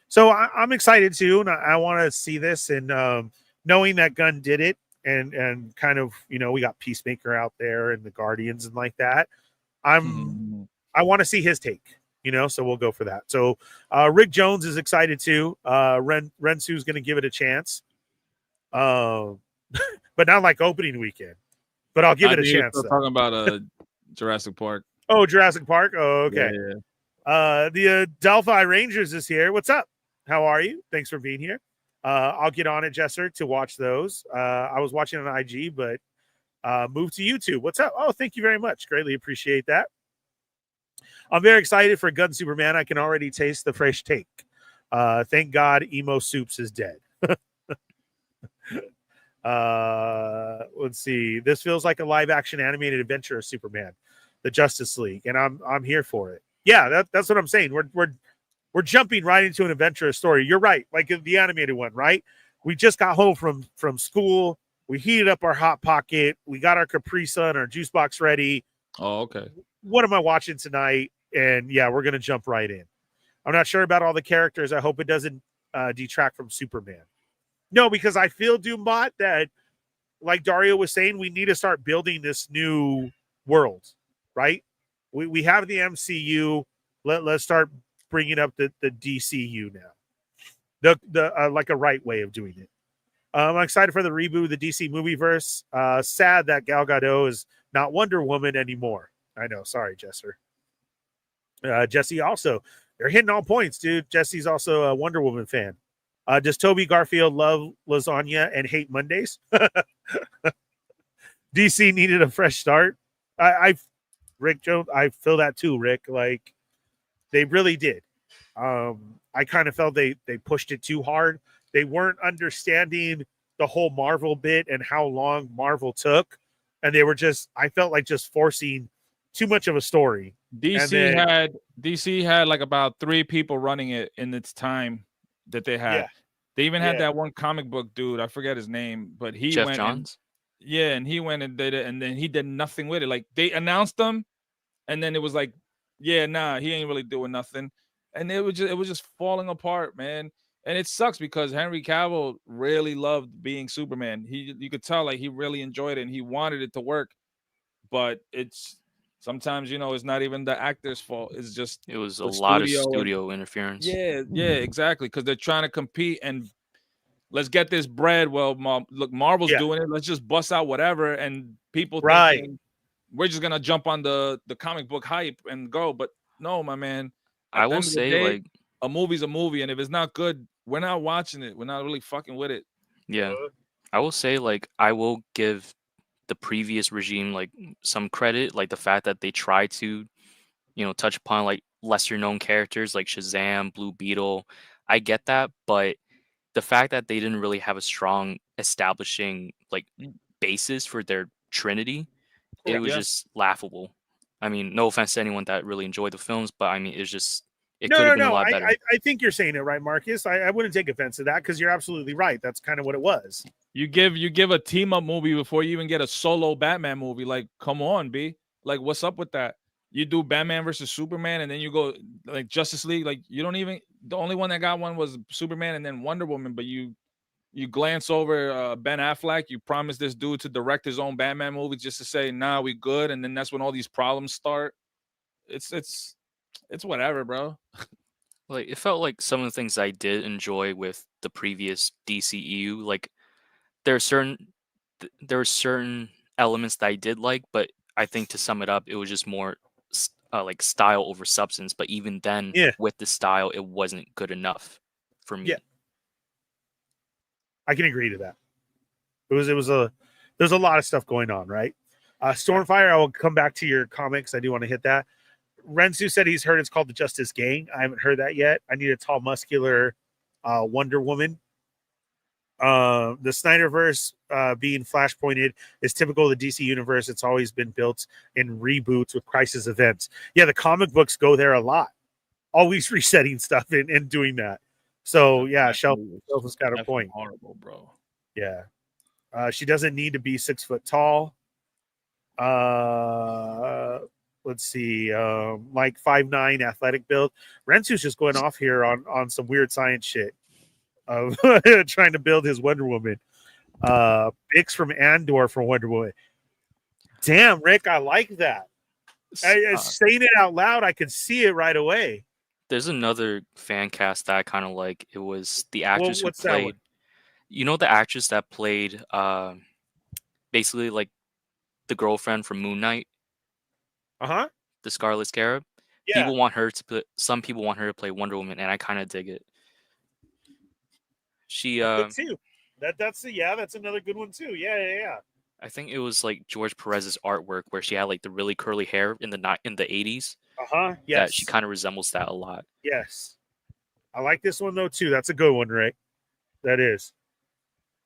So I'm excited too, and I want to see this, and knowing that Gunn did it, and kind of, we got Peacemaker out there and the Guardians and like that. I want to see his take, so we'll go for that. So Rick Jones is excited too. Rensu's going to give it a chance. But not like opening weekend. But I'll give it a chance. Talking about Jurassic Park. Oh, Jurassic Park. Oh, okay. Yeah. The Delphi Rangers is here. What's up? How are you? Thanks for being here. I'll get on it, Jesser, to watch those. I was watching on IG, but moved to YouTube. What's up? Oh, thank you very much. Greatly appreciate that. I'm very excited for Gun Superman. I can already taste the fresh take. Thank God Emo Soups is dead. Let's see. This feels like a live action animated adventure of Superman, the Justice League, and I'm here for it. Yeah, that's what I'm saying. We're jumping right into an adventurous story. You're right, like the animated one, right? We just got home from school. We heated up our hot pocket. We got our Capri Sun, our juice box ready. Oh, okay. What am I watching tonight? And yeah, we're gonna jump right in. I'm not sure about all the characters. I hope it doesn't detract from Superman. No, because I feel, Doombot, that like Dario was saying, we need to start building this new world, right? We have the MCU. Let's start bringing up the DCU now. The like a right way of doing it. I'm excited for the reboot of the DC movieverse. Sad that Gal Gadot is not Wonder Woman anymore. I know. Sorry, Jesser. Jesse also. They're hitting all points, dude. Jesse's also a Wonder Woman fan. Does Toby Garfield love lasagna and hate Mondays? DC needed a fresh start. Rick Jones, I feel that too, Rick. Like, they really did. I kind of felt they pushed it too hard. They weren't understanding the whole Marvel bit and how long Marvel took. And they were I felt like just forcing too much of a story. DC had like about 3 people running it in its time that they had. Yeah. They even had that one comic book dude, I forget his name, but he Jeff went Johns. And he went and did it, and then he did nothing with it. Like, they announced them, and then it was like, yeah, nah, he ain't really doing nothing. And it was just falling apart, man. And it sucks because Henry Cavill really loved being Superman. You could tell like he really enjoyed it and he wanted it to work. But it's sometimes, it's not even the actor's fault. It's just it was a lot of studio interference. Yeah, exactly. Because they're trying to compete and let's get this bread. Well, look, Marvel's doing it. Let's just bust out whatever. And people thinking we're just gonna jump on the comic book hype and go. But no, my man. I will say, like, a movie's a movie, and if it's not good, we're not watching it. We're not really fucking with it. Yeah, I will say, like, I will give the previous regime like some credit, like the fact that they tried to, touch upon like lesser known characters like Shazam, Blue Beetle. I get that, but the fact that they didn't really have a strong establishing like basis for their Trinity, it was just laughable. I mean, no offense to anyone that really enjoyed the films, but I mean, it could have been a lot better. I think you're saying it right, Marcus. I wouldn't take offense to that because you're absolutely right. That's kind of what it was. You give a team up movie before you even get a solo Batman movie. Like, come on, B. Like, what's up with that? You do Batman versus Superman, and then you go like Justice League. Like, you don't even. The only one that got one was Superman, and then Wonder Woman. But you glance over Ben Affleck. You promise this dude to direct his own Batman movie just to say, "Nah, we good," and then that's when all these problems start. It's whatever, bro. Like, it felt like some of the things I did enjoy with the previous DCEU, like there are certain elements that I did like, but I think to sum it up, it was just more like style over substance. But even then, with the style, it wasn't good enough for me. Yeah, I can agree to that. There's a lot of stuff going on, right? Stormfire, I will come back to your comics. I do want to hit that. Rensu said he's heard it's called the Justice Gang. I haven't heard that yet. I need a tall, muscular Wonder Woman. The Snyderverse being flashpointed is typical of the DC universe. It's always been built in reboots with crisis events. Yeah, the comic books go there a lot. Always resetting stuff and doing that. So, yeah, Shelf's got a point. Horrible, bro. Yeah. She doesn't need to be 6 foot tall. Let's see, like 5'9" athletic build. Rensu's just going off here on some weird science shit of trying to build his Wonder Woman. Bix from Andor for Wonder Woman. Damn, Rick, I like that. Saying it out loud, I could see it right away. There's another fan cast that I kind of like. It was the actress who played. The actress that played basically like the girlfriend from Moon Knight. The Scarlet Scarab. Yeah. Some people want her to play Wonder Woman, and I kind of dig it. She too. That's another good one too. Yeah. I think it was like George Perez's artwork where she had like the really curly hair in the 80s. Yes. That she kind of resembles that a lot. Yes. I like this one though too. That's a good one, Rick. That is.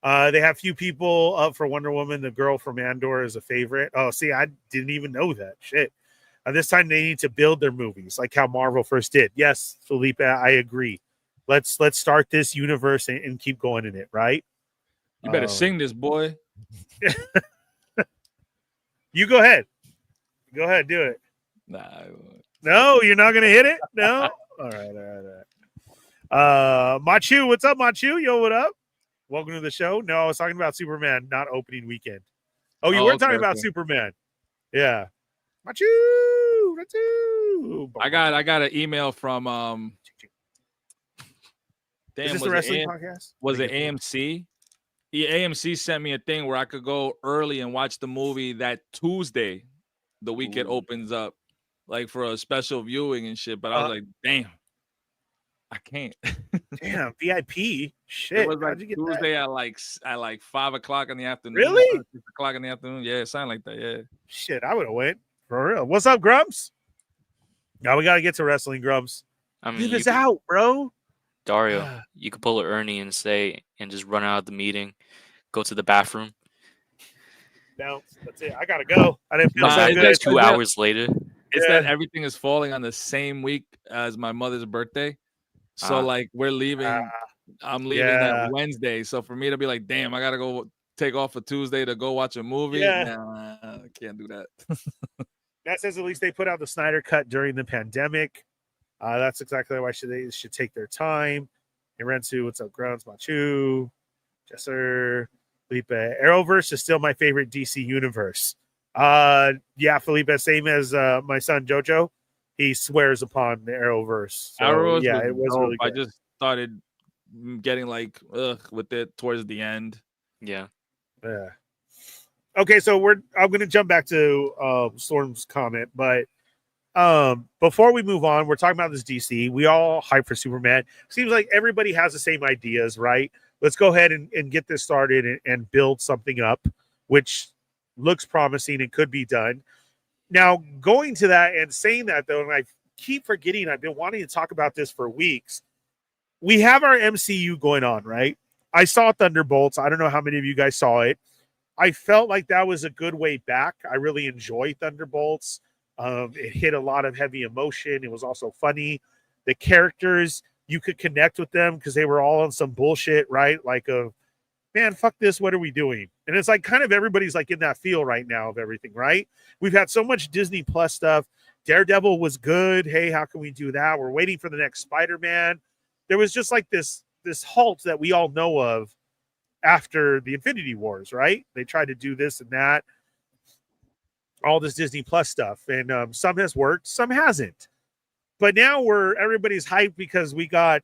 They have few people up for Wonder Woman. The girl from Andor is a favorite. Oh, see, I didn't even know that. Shit. This time they need to build their movies like how Marvel first did. Yes, Felipe, I agree. Let's start this universe and keep going in it, right? You better sing this, boy. You go ahead. Go ahead, do it. Nah. No, you're not gonna hit it? No? All right. Machu, what's up, Machu? Yo, what up? Welcome to the show. No, I was talking about Superman, not opening weekend. Oh, you were talking about Superman. Yeah. Machu. I got an email from damn, is this the wrestling podcast? Was it AMC? Yeah, AMC sent me a thing where I could go early and watch the movie that Tuesday, the week it opens up, like for a special viewing and shit. But I was like, damn, I can't. Damn, VIP. Shit. It was like Tuesday at like 5 o'clock in the afternoon. Really? 6 o'clock in the afternoon. Yeah, something like that. Yeah. Shit, I would have went for real. What's up, Grumps? Now we gotta get to wrestling, Grumps. I mean, Leave us out, bro. Dario, you could pull an Ernie and just run out of the meeting, go to the bathroom. Bounce. That's it. I gotta go. I didn't feel so good. 2 hours later. It's that everything is falling on the same week as my mother's birthday. So like we're leaving. I'm leaving that Wednesday. So for me to be like, damn, I gotta go take off a Tuesday to go watch a movie. Nah, I can't do that. That says at least they put out the Snyder Cut during the pandemic. That's exactly why they should take their time. Hey, Rensu, what's up, Grounds? Machu, Jesser, Felipe. Arrowverse is still my favorite DC universe. Yeah, Felipe, same as my son Jojo. He swears upon the Arrowverse. So, Arrowverse, yeah, it was really good. I just started getting like with it towards the end. Yeah. Yeah. Okay, so I'm gonna jump back to Storm's comment, but before we move on, we're talking about this DC. We all hype for Superman. Seems like everybody has the same ideas, right? Let's go ahead and get this started and build something up, which looks promising and could be done. Now, going to that and saying that, though, and I keep forgetting, I've been wanting to talk about this for weeks. We have our MCU going on, right? I saw Thunderbolts. I don't know how many of you guys saw it. I felt like that was a good way back. I really enjoy Thunderbolts. It hit a lot of heavy emotion. It was also funny. The characters, you could connect with them because they were all on some bullshit, right? Like man, fuck this. What are we doing? And it's like kind of everybody's like in that feel right now of everything, right? We've had so much Disney Plus stuff. Daredevil was good. Hey, how can we do that? We're waiting for the next Spider-Man. There was just like this halt that we all know of after the Infinity Wars, right? They tried to do this and that. All this Disney Plus stuff. And some has worked, some hasn't. But now everybody's hyped because we got,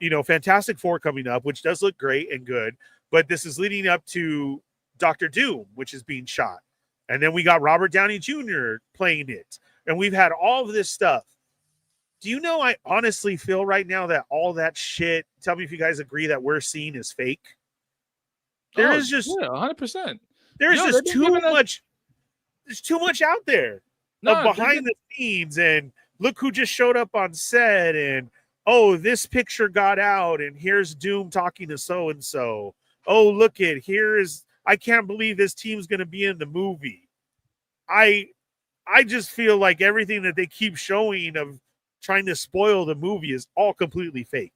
Fantastic Four coming up, which does look great and good. But this is leading up to Doctor Doom, which is being shot. And then we got Robert Downey Jr. playing it. And we've had all of this stuff. Do you know, I honestly feel right now that all that shit, tell me if you guys agree that we're seeing is fake. There is just 100%. There's just too much. There's too much out there behind the scenes, and look who just showed up on set, and this picture got out, and here's Doom talking to so and so. Oh, look at I can't believe this team's going to be in the movie. I just feel like everything that they keep showing of trying to spoil the movie is all completely fake.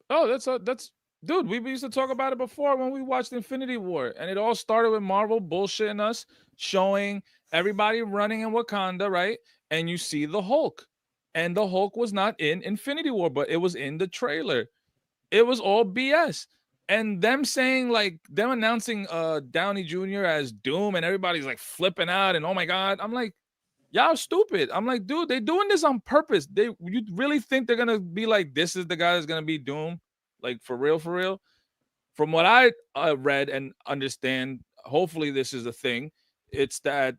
Oh, that's dude, we used to talk about it before when we watched Infinity War, and it all started with Marvel bullshitting us, showing everybody running in Wakanda, right? And you see the Hulk, and the Hulk was not in Infinity War, but it was in the trailer. It was all BS. And them announcing Downey Jr. as Doom, and everybody's like flipping out and oh my God. I'm like, y'all stupid. I'm like, dude, they're doing this on purpose. You really think they're gonna be like, this is the guy that's gonna be Doom? Like for real, for real? From what I read and understand, hopefully this is a thing. It's that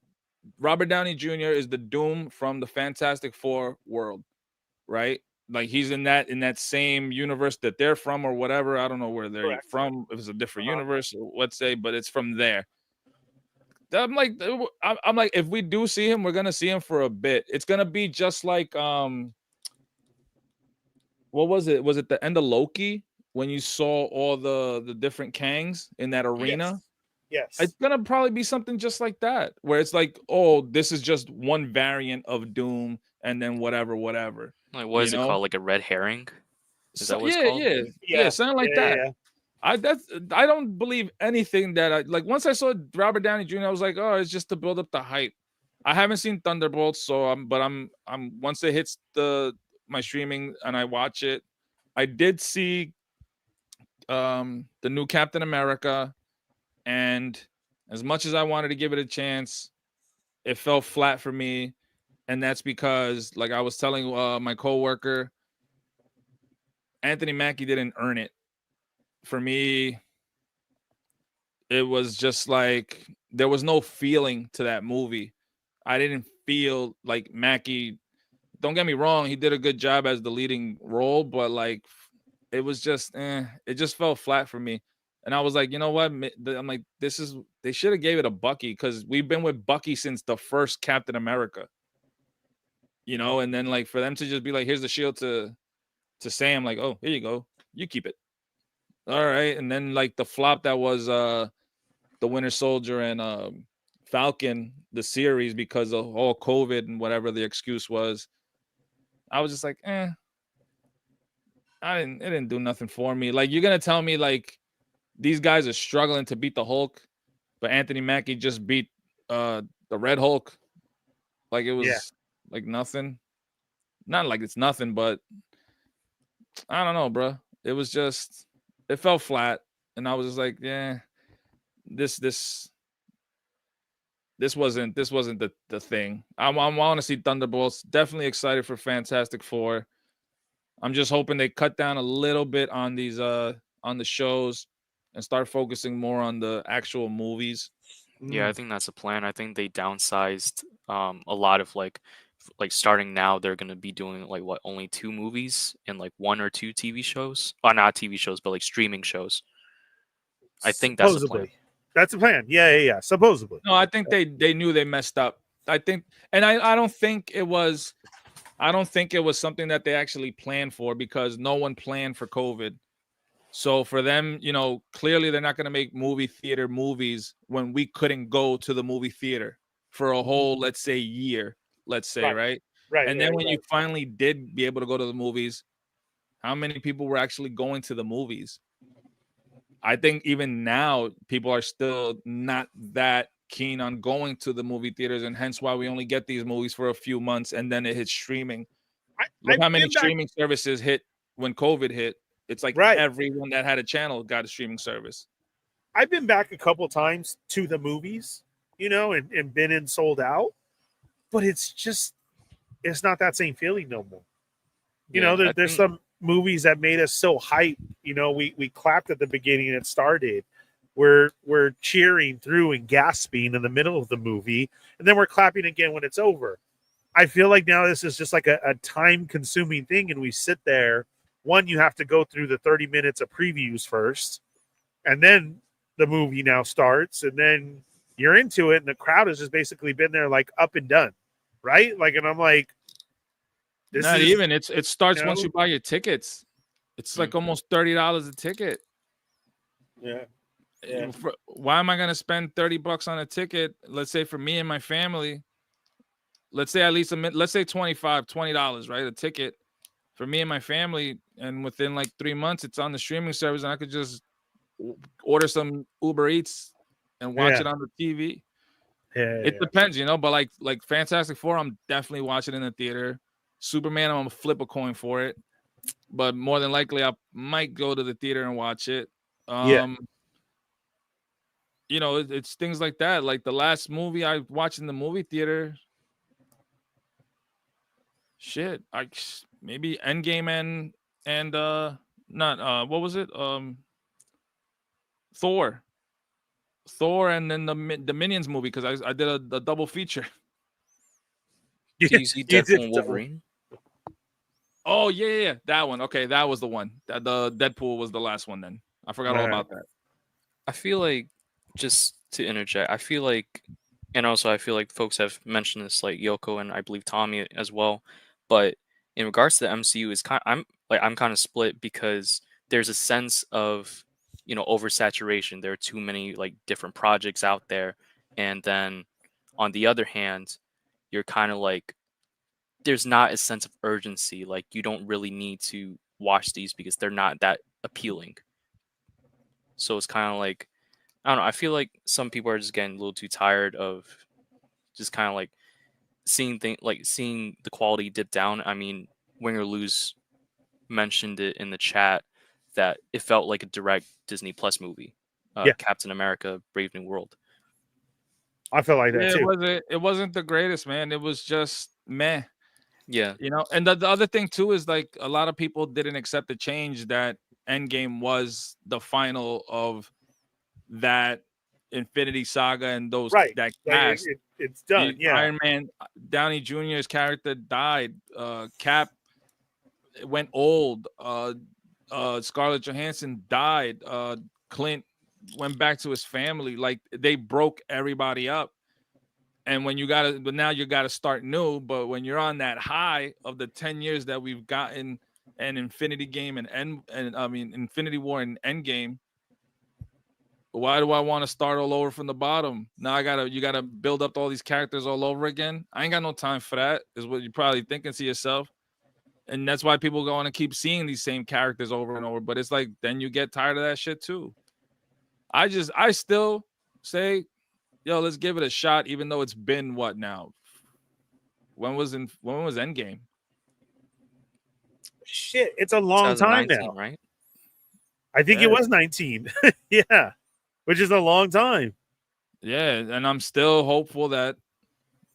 Robert Downey Jr. is the Doom from the Fantastic Four world, right? Like he's in that same universe that they're from or whatever. I don't know where they're from. If it's a different universe, let's say, but it's from there. I'm like, if we do see him, we're gonna see him for a bit. It's gonna be just like what was it? Was it the end of Loki when you saw all the different Kangs in that arena. Yes. It's gonna probably be something just like that, where it's like, oh, this is just one variant of Doom, and then whatever. Like, what is it called? Like a red herring? Is that what it's yeah, called? yeah, something like that. I don't believe anything that I like. Once I saw Robert Downey Jr., I was like, oh, it's just to build up the hype. I haven't seen Thunderbolts, so I'm once it hits my streaming and I watch it. I did see the new Captain America, and as much as I wanted to give it a chance, it fell flat for me, and that's because, like I was telling my coworker, Anthony Mackie didn't earn it. For me, it was just like there was no feeling to that movie. I didn't feel like Mackie. Don't get me wrong, he did a good job as the leading role, but like it was just it just fell flat for me. And I was like, you know what? I'm like, they should have gave it a Bucky, because we've been with Bucky since the first Captain America. You know, and then like for them to just be like, here's the shield to Sam, like, oh, here you go, you keep it. All right. And then like the flop that was the Winter Soldier and Falcon, the series, because of all COVID and whatever the excuse was. I was just like, it didn't do nothing for me. Like, you're gonna tell me like these guys are struggling to beat the Hulk, but Anthony Mackie just beat the Red Hulk. Like it was like nothing. Not like it's nothing, but I don't know, bro. It was just, it fell flat, and I was just like, yeah, this wasn't the thing. I want to see Thunderbolts. Definitely excited for Fantastic Four. I'm just hoping they cut down a little bit on these on the shows and start focusing more on the actual movies. Yeah, I think that's a plan. I think they downsized a lot of like starting now they're gonna be doing like what, only 2 movies and like 1 or 2 TV shows. Or not TV shows, but like streaming shows. I think that's the plan. That's the plan. Yeah. Supposedly. No, I think they knew they messed up. I think, and I don't think it was something that they actually planned for, because no one planned for COVID. So for them, you know, clearly they're not going to make movie theater movies when we couldn't go to the movie theater for a whole, let's say, year, right? Right. And then when you finally did be able to go to the movies, how many people were actually going to the movies? I think even now people are still not that keen on going to the movie theaters, and hence why we only get these movies for a few months and then it hits streaming. Look how many streaming services hit when COVID hit. It's like everyone that had a channel got a streaming service. I've been back a couple times to the movies, you know, and been in sold out, but it's not that same feeling no more. You know, there's some movies that made us so hyped. You know, we clapped at the beginning and it started. We're cheering through and gasping in the middle of the movie, and then we're clapping again when it's over. I feel like now this is just like a time-consuming thing, and we sit there. One, you have to go through the 30 minutes of previews first, and then the movie now starts, and then you're into it, and the crowd has just basically been there like up and done, right? Like, and I'm like, it starts once you buy your tickets. It's like almost $30 a ticket. Yeah. Why am I going to spend $30 on a ticket? Let's say for me and my family, let's say at least let's say $20, right? A ticket for me and my family. And within like 3 months, it's on the streaming service, and I could just order some Uber Eats and watch it on the TV. It depends, you know, but like Fantastic Four, I'm definitely watching in the theater. Superman, I'm gonna flip a coin for it, but more than likely I might go to the theater and watch it. You know, it's things like that. Like the last movie I watched in the movie theater, maybe Endgame and not what was it? Thor, and then the Minions movie, because I did a double feature. Did you see Deadpool and Wolverine? Oh yeah, that one. Okay, that was the one. The Deadpool was the last one. Then I forgot all about that. I feel like, just to interject, I feel like folks have mentioned this, like Yoko and I believe Tommy as well. But in regards to the MCU, I'm kind of split, because there's a sense of, you know, oversaturation. There are too many like different projects out there, and then on the other hand, you're kind of like, there's not a sense of urgency. Like you don't really need to watch these because they're not that appealing. So it's kind of like, I don't know. I feel like some people are just getting a little too tired of just kind of like seeing seeing the quality dip down. I mean, Win or Lose mentioned it in the chat that it felt like a direct Disney Plus movie. Captain America: Brave New World. I feel like that too. It wasn't the greatest, man. It was just meh. Yeah. You know, and the other thing too is like a lot of people didn't accept the change that Endgame was the final of that Infinity Saga and those that cast. It's done. Yeah. Iron Man, Downey Jr.'s character died. Cap went old. Scarlett Johansson died. Clint went back to his family. Like they broke everybody up. And when but now you gotta start new. But when you're on that high of the 10 years that we've gotten an Infinity Game and Infinity War and Endgame, why do I want to start all over from the bottom? Now you gotta build up all these characters all over again. I ain't got no time for that, is what you're probably thinking to yourself. And that's why people go on and keep seeing these same characters over and over. But it's like, then you get tired of that shit too. I still say, yo, let's give it a shot, even though it's been what now? When was Endgame? Shit, it's a long time now, right? I think it was 19. Yeah, which is a long time. Yeah, and I'm still hopeful that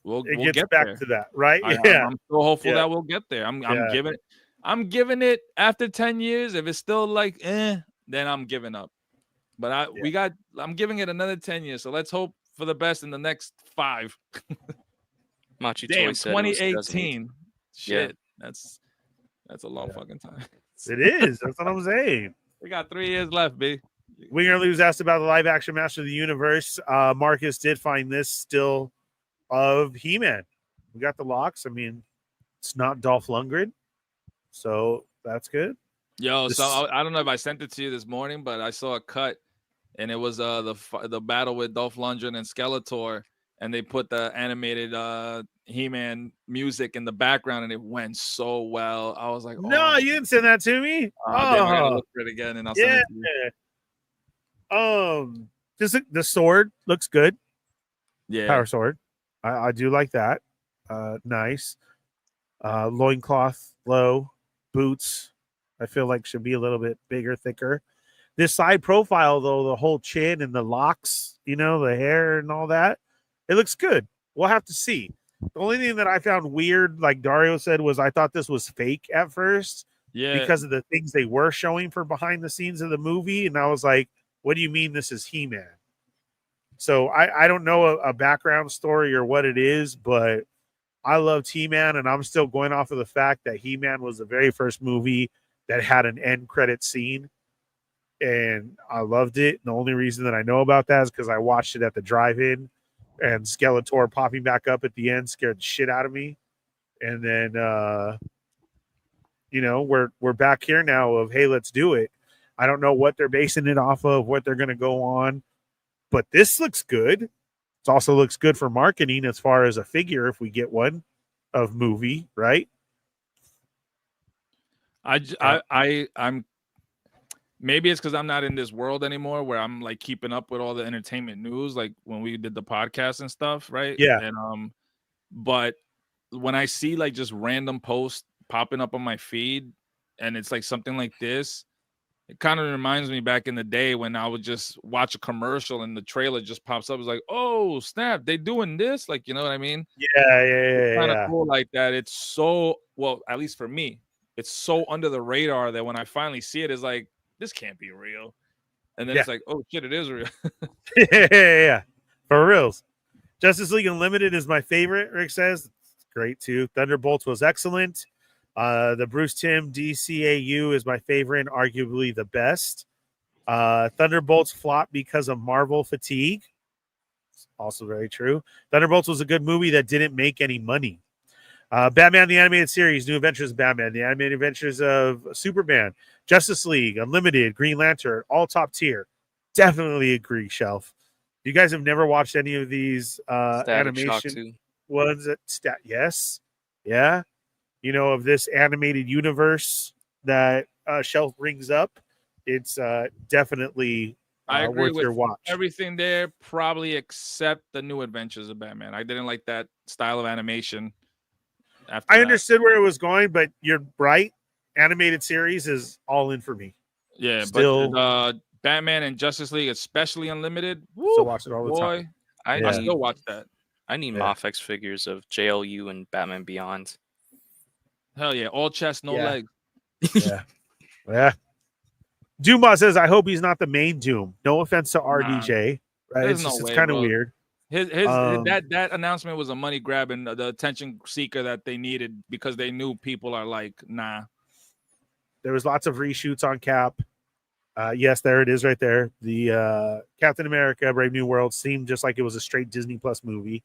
we'll get back there. to that, right? I'm still hopeful that we'll get there. I'm giving it after 10 years. If it's still like then I'm giving up. But I'm giving it another 10 years. So let's hope for the best in the next 5. Machi Damn, Toy said 2018. Shit. Yeah. That's a long fucking time. It is. That's what I'm saying. We got 3 years left, B. Win or Lose asked about the live action Master of the Universe. Marcus did find this still of He-Man. We got the locks. I mean, it's not Dolph Lundgren, so that's good. So I don't know if I sent it to you this morning, but I saw a cut, and it was the battle with Dolph Lundgren and Skeletor, and they put the animated He-Man music in the background, and it went so well. I was like, oh. No, you didn't send that to me. Damn, I gotta look for it again, and I'll send it to you. The sword looks good. Yeah, power sword. I do like that. Nice. Loincloth, low boots. I feel like should be a little bit bigger, thicker. This side profile, though, the whole chin and the locks, you know, the hair and all that, it looks good. We'll have to see. The only thing that I found weird, like Dario said, was I thought this was fake at first. Yeah. Because of the things they were showing for behind the scenes of the movie. And I was like, what do you mean this is He-Man? So I don't know a background story or what it is, but I loved He-Man, and I'm still going off of the fact that He-Man was the very first movie that had an end credit scene, and I loved it. The only reason that I know about that is because I watched it at the drive-in, and Skeletor popping back up at the end scared the shit out of me. And then, we're back here now of, hey, let's do it. I don't know what they're basing it off of, what they're going to go on, but this looks good. It also looks good for marketing as far as a figure if we get one of movie, right? I'm maybe it's because I'm not in this world anymore where I'm like keeping up with all the entertainment news, like when we did the podcast and stuff, right? Yeah. And but when I see like just random posts popping up on my feed, and it's like something like this, it kind of reminds me back in the day when I would just watch a commercial and the trailer just pops up. It's like, oh snap, they doing this? Like, you know what I mean? Yeah. Kind of cool like that. It's so, well, at least for me, it's so under the radar that when I finally see it, it's like, this can't be real. And then it's like, oh shit, it is real. yeah. For reals. Justice League Unlimited is my favorite, Rick says. It's great too. Thunderbolts was excellent. The Bruce Timm DCAU is my favorite and arguably the best. Thunderbolts flopped because of Marvel fatigue. Also very true. Thunderbolts was a good movie that didn't make any money. Batman the Animated Series, New Adventures of Batman, The Animated Adventures of Superman, Justice League, Unlimited, Green Lantern, all top tier. Definitely agree, Shelf. You guys have never watched any of these Static Shock animation too. ones yes. Yeah. You know, of this animated universe that Shelf brings up, it's definitely I agree worth with your watch. everything there, probably except the New Adventures of Batman. I didn't like that style of animation. After I that. understood where it was going, but you're right. Animated series is all in for me. Yeah, Still, but Batman and Justice League, especially Unlimited, still watch it all the boy, time. I still watch that. I need Yeah. Mafex figures of JLU and Batman Beyond. Hell yeah, all chest, no legs. Yeah. Yeah. Duma says, I hope he's not the main Doom. No offense to RDJ. Right? There's It's no just way, it's kind of bro. weird. That announcement was a money grab and the attention seeker that they needed because they knew people are like, nah. There was lots of reshoots on Cap. Yes, there it is right there. The Captain America Brave New World seemed just like it was a straight Disney Plus movie.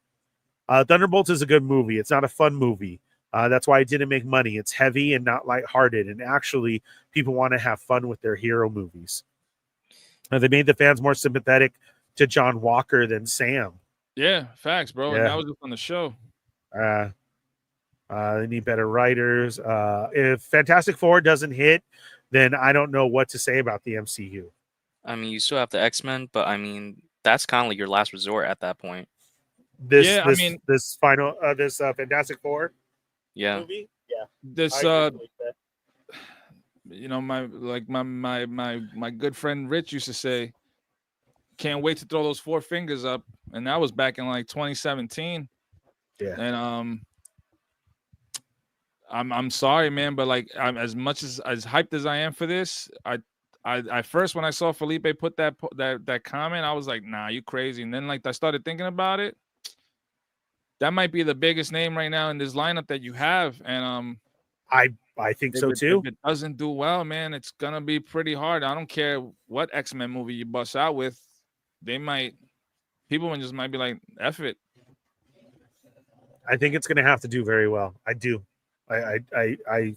Thunderbolts is a good movie. It's not a fun movie. That's why it didn't make money. It's heavy and not lighthearted. And actually, people want to have fun with their hero movies. They made the fans more sympathetic to John Walker than Sam. Yeah, facts, bro. Yeah. And that was just on the show. They need better writers. If Fantastic Four doesn't hit, then I don't know what to say about the MCU. I mean, you still have the X-Men, but I mean, that's kind of like your last resort at that point. This Fantastic Four movie? Yeah. This you know, my good friend Rich used to say, can't wait to throw those 4 fingers up. And that was back in like 2017. Yeah. And I'm sorry, man, but like I'm as much as hyped as I am for this, I first when I saw Felipe put that comment, I was like, nah, you crazy. And then like I started thinking about it. That might be the biggest name right now in this lineup that you have. And I think so too. If it doesn't do well, man, it's gonna be pretty hard. I don't care what X-Men movie you bust out with, people just might be like, F it. I think it's gonna have to do very well. I do. I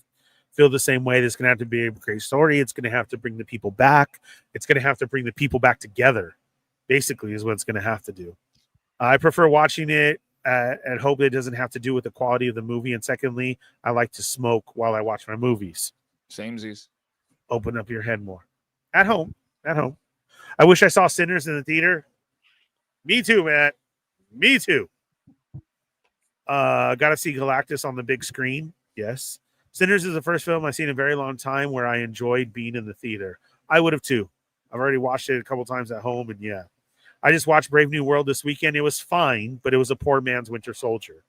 feel the same way. There's going to have to be a great story. It's going to have to bring the people back. It's going to have to bring the people back together, basically, is what it's going to have to do. I prefer watching it and hope it doesn't have to do with the quality of the movie. And secondly, I like to smoke while I watch my movies. Samesies. Open up your head more. At home. I wish I saw Sinners in the theater. Me too, Matt. Me too. Got to see Galactus on the big screen. Yes. Sinners is the first film I've seen in a very long time where I enjoyed being in the theater. I would have too. I've already watched it a couple times at home, and yeah. I just watched Brave New World this weekend. It was fine, but it was a poor man's Winter Soldier.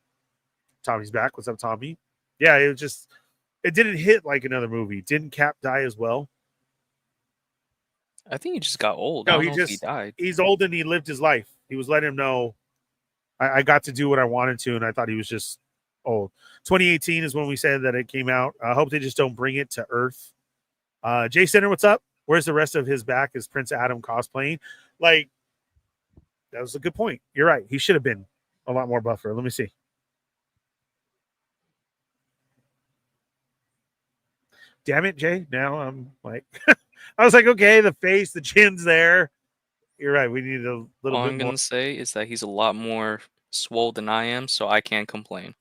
Tommy's back. What's up, Tommy? Yeah, it didn't hit like another movie. Didn't Cap die as well? I think he just got old. No, I don't know if he died. He's old and he lived his life. He was letting him know I got to do what I wanted to, and I thought he was just old. 2018 is when we said that it came out. I hope they just don't bring it to Earth. Jay Center, what's up? Where's the rest of his back? Is Prince Adam cosplaying? Like, that was a good point. You're right. He should have been a lot more buffer. Let me see. Damn it, Jay. Now I'm like, I was like, okay, the face, the chin's there. You're right. We need a little bit more. All I'm going to say is that he's a lot more swole than I am, so I can't complain.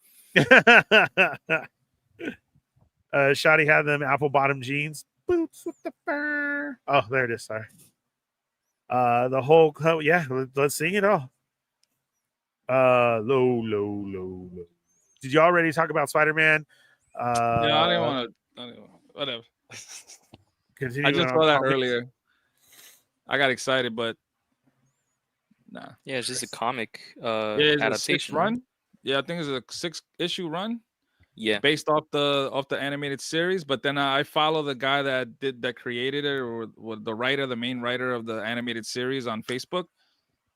Shotty had them apple bottom jeans. Boots with the fur. Oh, there it is. Sorry. The whole, yeah, let's sing it all. Low. Did you already talk about Spider-Man? Yeah, I didn't want to. Whatever. I just saw that earlier. I got excited, but nah. Yeah, it's just a comic it's adaptation. A 6 run. Yeah, I think it's a 6-issue run. Yeah, based off the animated series. But then I follow the guy that created it, or the main writer of the animated series on Facebook,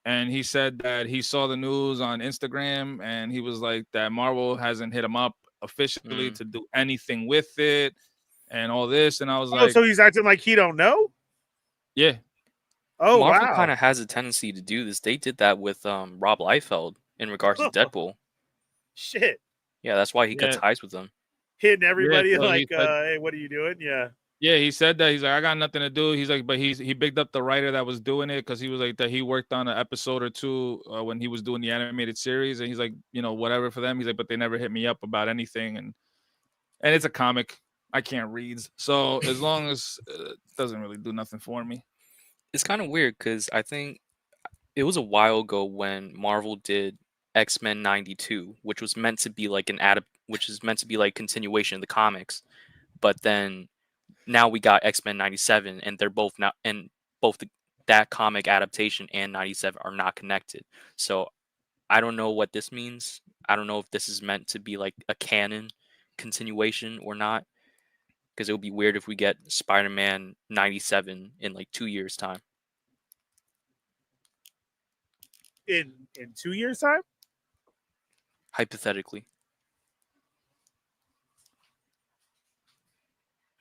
and he said that he saw the news on Instagram, and he was like that Marvel hasn't hit him up officially to do anything with it, and all this. And I was like, so he's acting like he don't know. Yeah. Oh, Marvel wow. kind of has a tendency to do this. They did that with Rob Liefeld in regards to Deadpool. Shit. Yeah, that's why he cut Yeah. ties with them. Hitting everybody so he said- hey, what are you doing? Yeah. Yeah, he said that. He's like, I got nothing to do. He's like, but he bigged up the writer that was doing it because he was like that he worked on an episode or two when he was doing the animated series, and he's like, whatever for them. He's like, but they never hit me up about anything, and it's a comic. I can't read, so as long as it doesn't really do nothing for me. It's kind of weird because I think it was a while ago when Marvel did X-Men 92, which was meant to be like which is meant to be like continuation of the comics, but then now we got X-Men 97, and they're both not, and both that comic adaptation and 97 are not connected. So I don't know what this means. I don't know if this is meant to be like a canon continuation or not, because it would be weird if we get Spider-Man 97 in like 2 years' time. In 2 years' time? Hypothetically.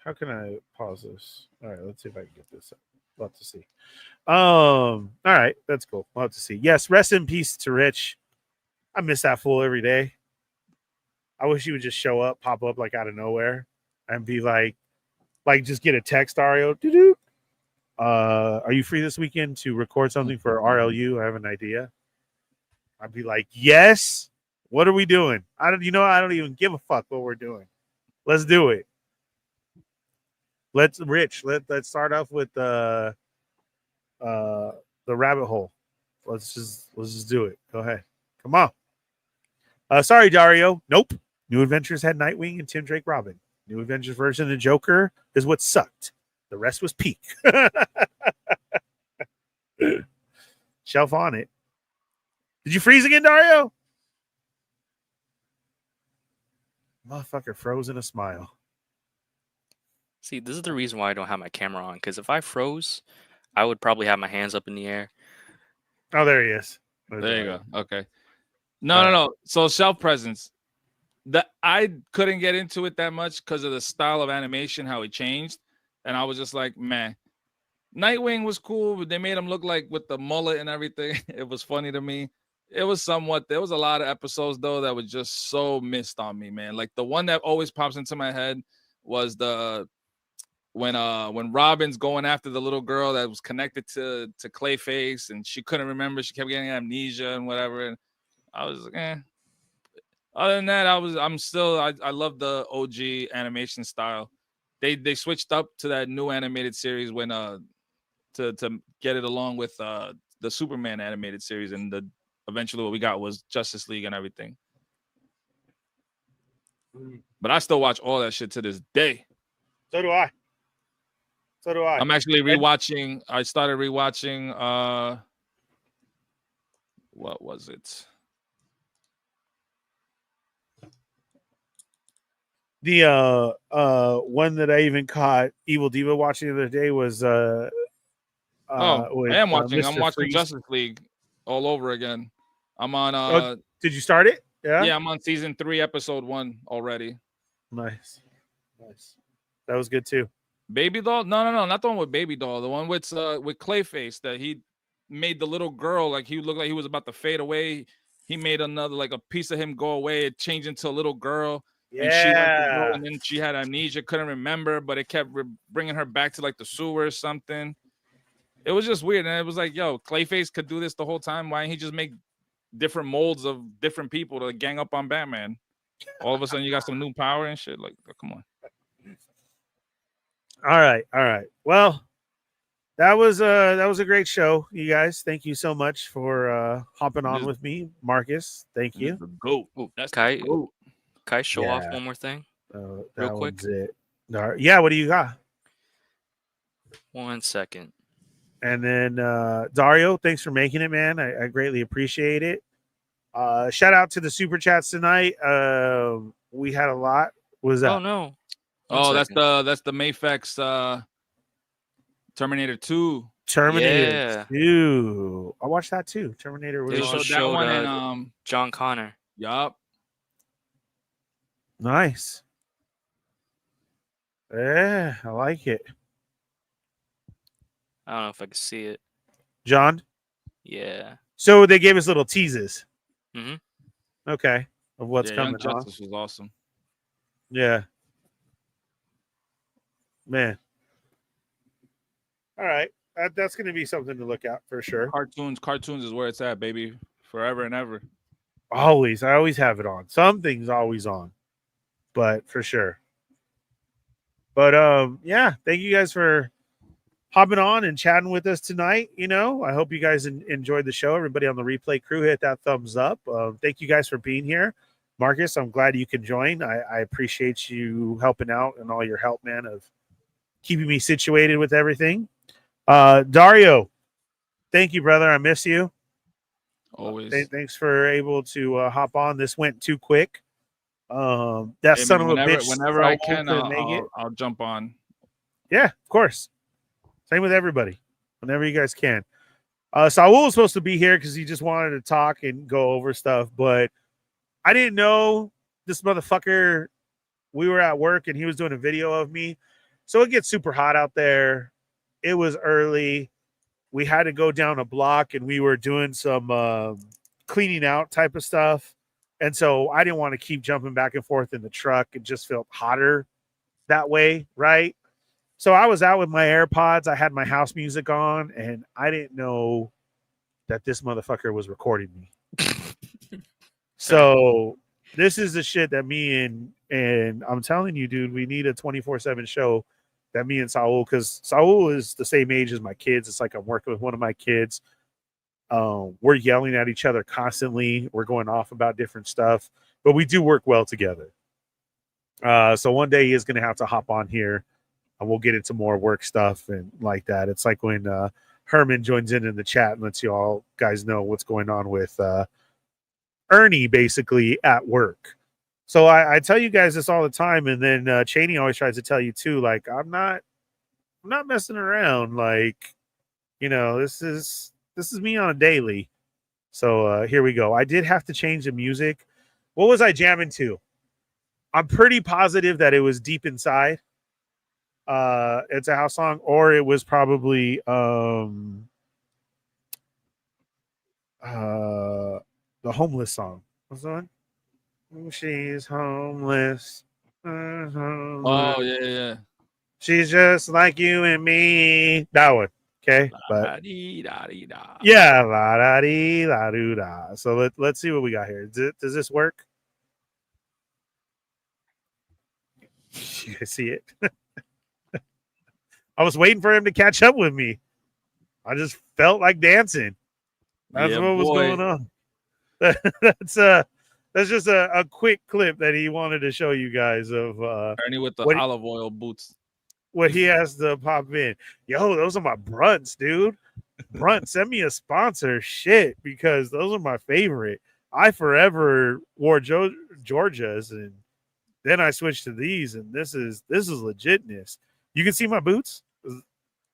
How can I pause this? All right, let's see if I can get this up. We'll have to see. All right, that's cool. We'll have to see. Yes, rest in peace to Rich. I miss that fool every day. I wish he would just show up, pop up like out of nowhere, and be like just get a text, Ario. Doo-doo. Are you free this weekend to record something for RLU? I have an idea. I'd be like, yes. What are we doing? I don't even give a fuck what we're doing. Let's do it. Let's start off with the rabbit hole. Let's just do it. Go ahead. Come on. Sorry, Dario. Nope. New Adventures had Nightwing and Tim Drake Robin. New Adventures version of the Joker is what sucked. The rest was peak. Shelf on it. Did you freeze again, Dario? Motherfucker froze in a smile. See, this is the reason why I don't have my camera on, because if I froze, I would probably have my hands up in the air. Oh, there he is. There you go. Okay. No. So shelf presence. I couldn't get into it that much because of the style of animation, how it changed. And I was just like, man. Nightwing was cool, but they made him look like with the mullet and everything. It was funny to me. It was somewhat. There was a lot of episodes though that was just so missed on me, man. Like the one that always pops into my head was when Robin's going after the little girl that was connected to Clayface, and she couldn't remember. She kept getting amnesia and whatever. And I was like, eh. Other than that, I love the OG animation style. They switched up to that new animated series when to get it along with the Superman animated series, and eventually what we got was Justice League and everything. But I still watch all that shit to this day. So do I. I'm actually rewatching. I started rewatching. What was it? The one that I even caught Evil Diva watching the other day was I am watching. I'm Mr. watching Freeze. Justice League all over again. I'm on. Did you start it? Yeah, I'm on season 3, episode 1 already. Nice. That was good too. Baby doll? No, not the one with baby doll. The one with Clayface that he made the little girl like he looked like he was about to fade away. He made another like a piece of him go away. It changed into a little girl. Yeah. And she went to go, and then she had amnesia, couldn't remember, but it kept bringing her back to like the sewer or something. It was just weird, and it was like, yo, Clayface could do this the whole time. Why didn't he just make different molds of different people to gang up on Batman? All of a sudden, you got some new power and shit. Like, come on. All right. Well, that was a great show, you guys. Thank you so much for hopping on with me, Marcus. Thank you. Go. That's Kai. Can I show off one more thing? Real quick? It. Yeah, what do you got? 1 second. And then Dario, thanks for making it, man. I greatly appreciate it. Shout out to the super chats tonight. We had a lot. What was that? Oh no. That's the Mayfex Terminator 2. Terminator 2. I watched that too. Terminator was They that one and John Connor. Yup. Nice. Yeah, I like it. I don't know if I can see it. John? Yeah. So they gave us little teases. Mm-hmm. Okay. of what's Young coming on. Justice was awesome. Yeah. Man. All right. That's going to be something to look at for sure. Cartoons is where it's at, baby. Forever and ever. Always. I always have it on. Something's always on. But for sure. But yeah, thank you guys for hopping on and chatting with us tonight. You know, I hope you guys enjoyed the show. Everybody on the replay crew, hit that thumbs up. Thank you guys for being here. Marcus, I'm glad you can join. I appreciate you helping out and all your help, man, of keeping me situated with everything. Dario, thank you, brother. I miss you. Always. Thanks for able to hop on. This went too quick. That Hey, son man, of a bitch. Whenever I can, make it. I'll jump on. Yeah, of course. Same with everybody. Whenever you guys can. Saul was supposed to be here because he just wanted to talk and go over stuff, but I didn't know this motherfucker. We were at work and he was doing a video of me. So it gets super hot out there. It was early. We had to go down a block and we were doing some cleaning out type of stuff. And so I didn't want to keep jumping back and forth in the truck. It just felt hotter that way, right? So I was out with my AirPods. I had my house music on, and I didn't know that this motherfucker was recording me. So this is the shit that me and I'm telling you, dude, we need a 24/7 show that me and Saul, because Saul is the same age as my kids. It's like I'm working with one of my kids. We're yelling at each other constantly. We're going off about different stuff, but we do work well together. So one day he is going to have to hop on here and we'll get into more work stuff and like that. It's like when Herman joins in the chat and lets you all guys know what's going on with Ernie basically at work. So I tell you guys this all the time. And then Cheney always tries to tell you too, like, I'm not messing around. Like, you know, this is me on a daily. So here we go. I did have to change the music. What was I jamming to? I'm pretty positive that it was Deep Inside. It's a house song, or it was probably the Homeless song. What's the one? She's homeless. Oh yeah. She's just like you and me. That one. Okay. But La-dee-da-dee-da. yeah, la da dee la doo da. So let's see what we got here. Does this work? You guys see it? I was waiting for him to catch up with me. I just felt like dancing. That's what was going on. That's just a quick clip that he wanted to show you guys of Ernie with the olive oil boots. What he has to pop in. Yo, those are my brunts, dude. Brunt, send me a sponsor. Shit, because those are my favorite. I forever wore Georgia's, and then I switched to these, and this is legitness. You can see my boots.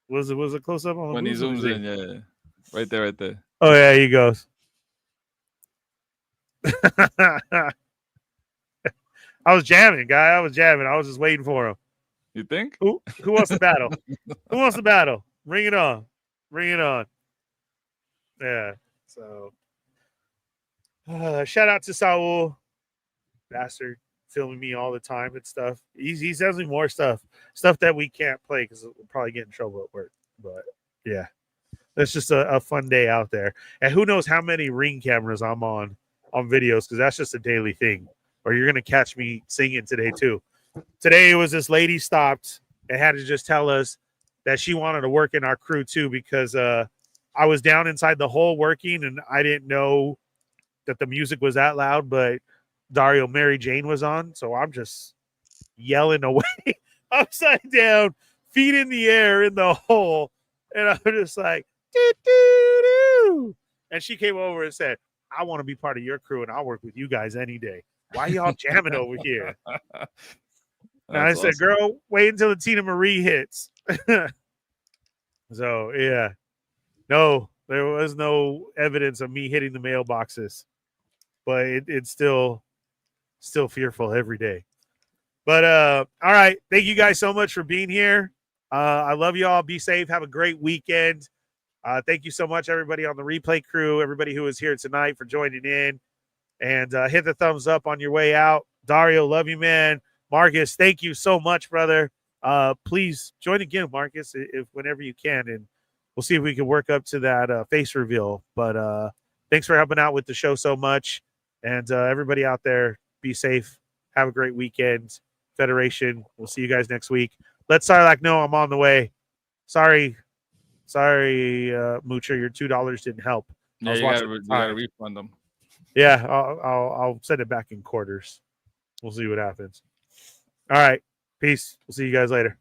Was it close up on the when boots? He zooms in? Yeah, right there. Oh yeah, he goes. I was jamming, guy. I was jamming. I was just waiting for him. You think? Who wants to battle? Who wants to battle? Bring it on. Bring it on. Yeah. So shout out to Saul. Bastard. Filming me all the time and stuff. He sends me more stuff that we can't play because we'll probably get in trouble at work. But yeah, that's just a fun day out there. And who knows how many Ring cameras I'm on videos, because that's just a daily thing. Or you're gonna catch me singing today too. Today it was this lady stopped and had to just tell us that she wanted to work in our crew too, because I was down inside the hole working and I didn't know that the music was that loud, but Dario Mary Jane was on, so I'm just yelling away upside down, feet in the air in the hole, and I'm just like, doo-doo-doo. And she came over and said, I want to be part of your crew and I'll work with you guys any day. Why y'all jamming over here? And I said, awesome. Girl, wait until the Tina Marie hits. So yeah, no, there was no evidence of me hitting the mailboxes, but it's still fearful every day. But all right, thank you guys so much for being here. I love you all. Be safe. Have a great weekend. Thank you so much, everybody on the replay crew, everybody who is here tonight for joining in. And hit the thumbs up on your way out. Dario, love you, man. Marcus, thank you so much, brother. Please join again, Marcus, if whenever you can, and we'll see if we can work up to that face reveal. But thanks for helping out with the show so much. And everybody out there, be safe. Have a great weekend. Federation, we'll see you guys next week. Let Sarlacc know I'm on the way. Sorry, Moocher, your $2 didn't help. Yeah, you gotta refund them. Yeah, I'll send it back in quarters. We'll see what happens. All right, peace. We'll see you guys later.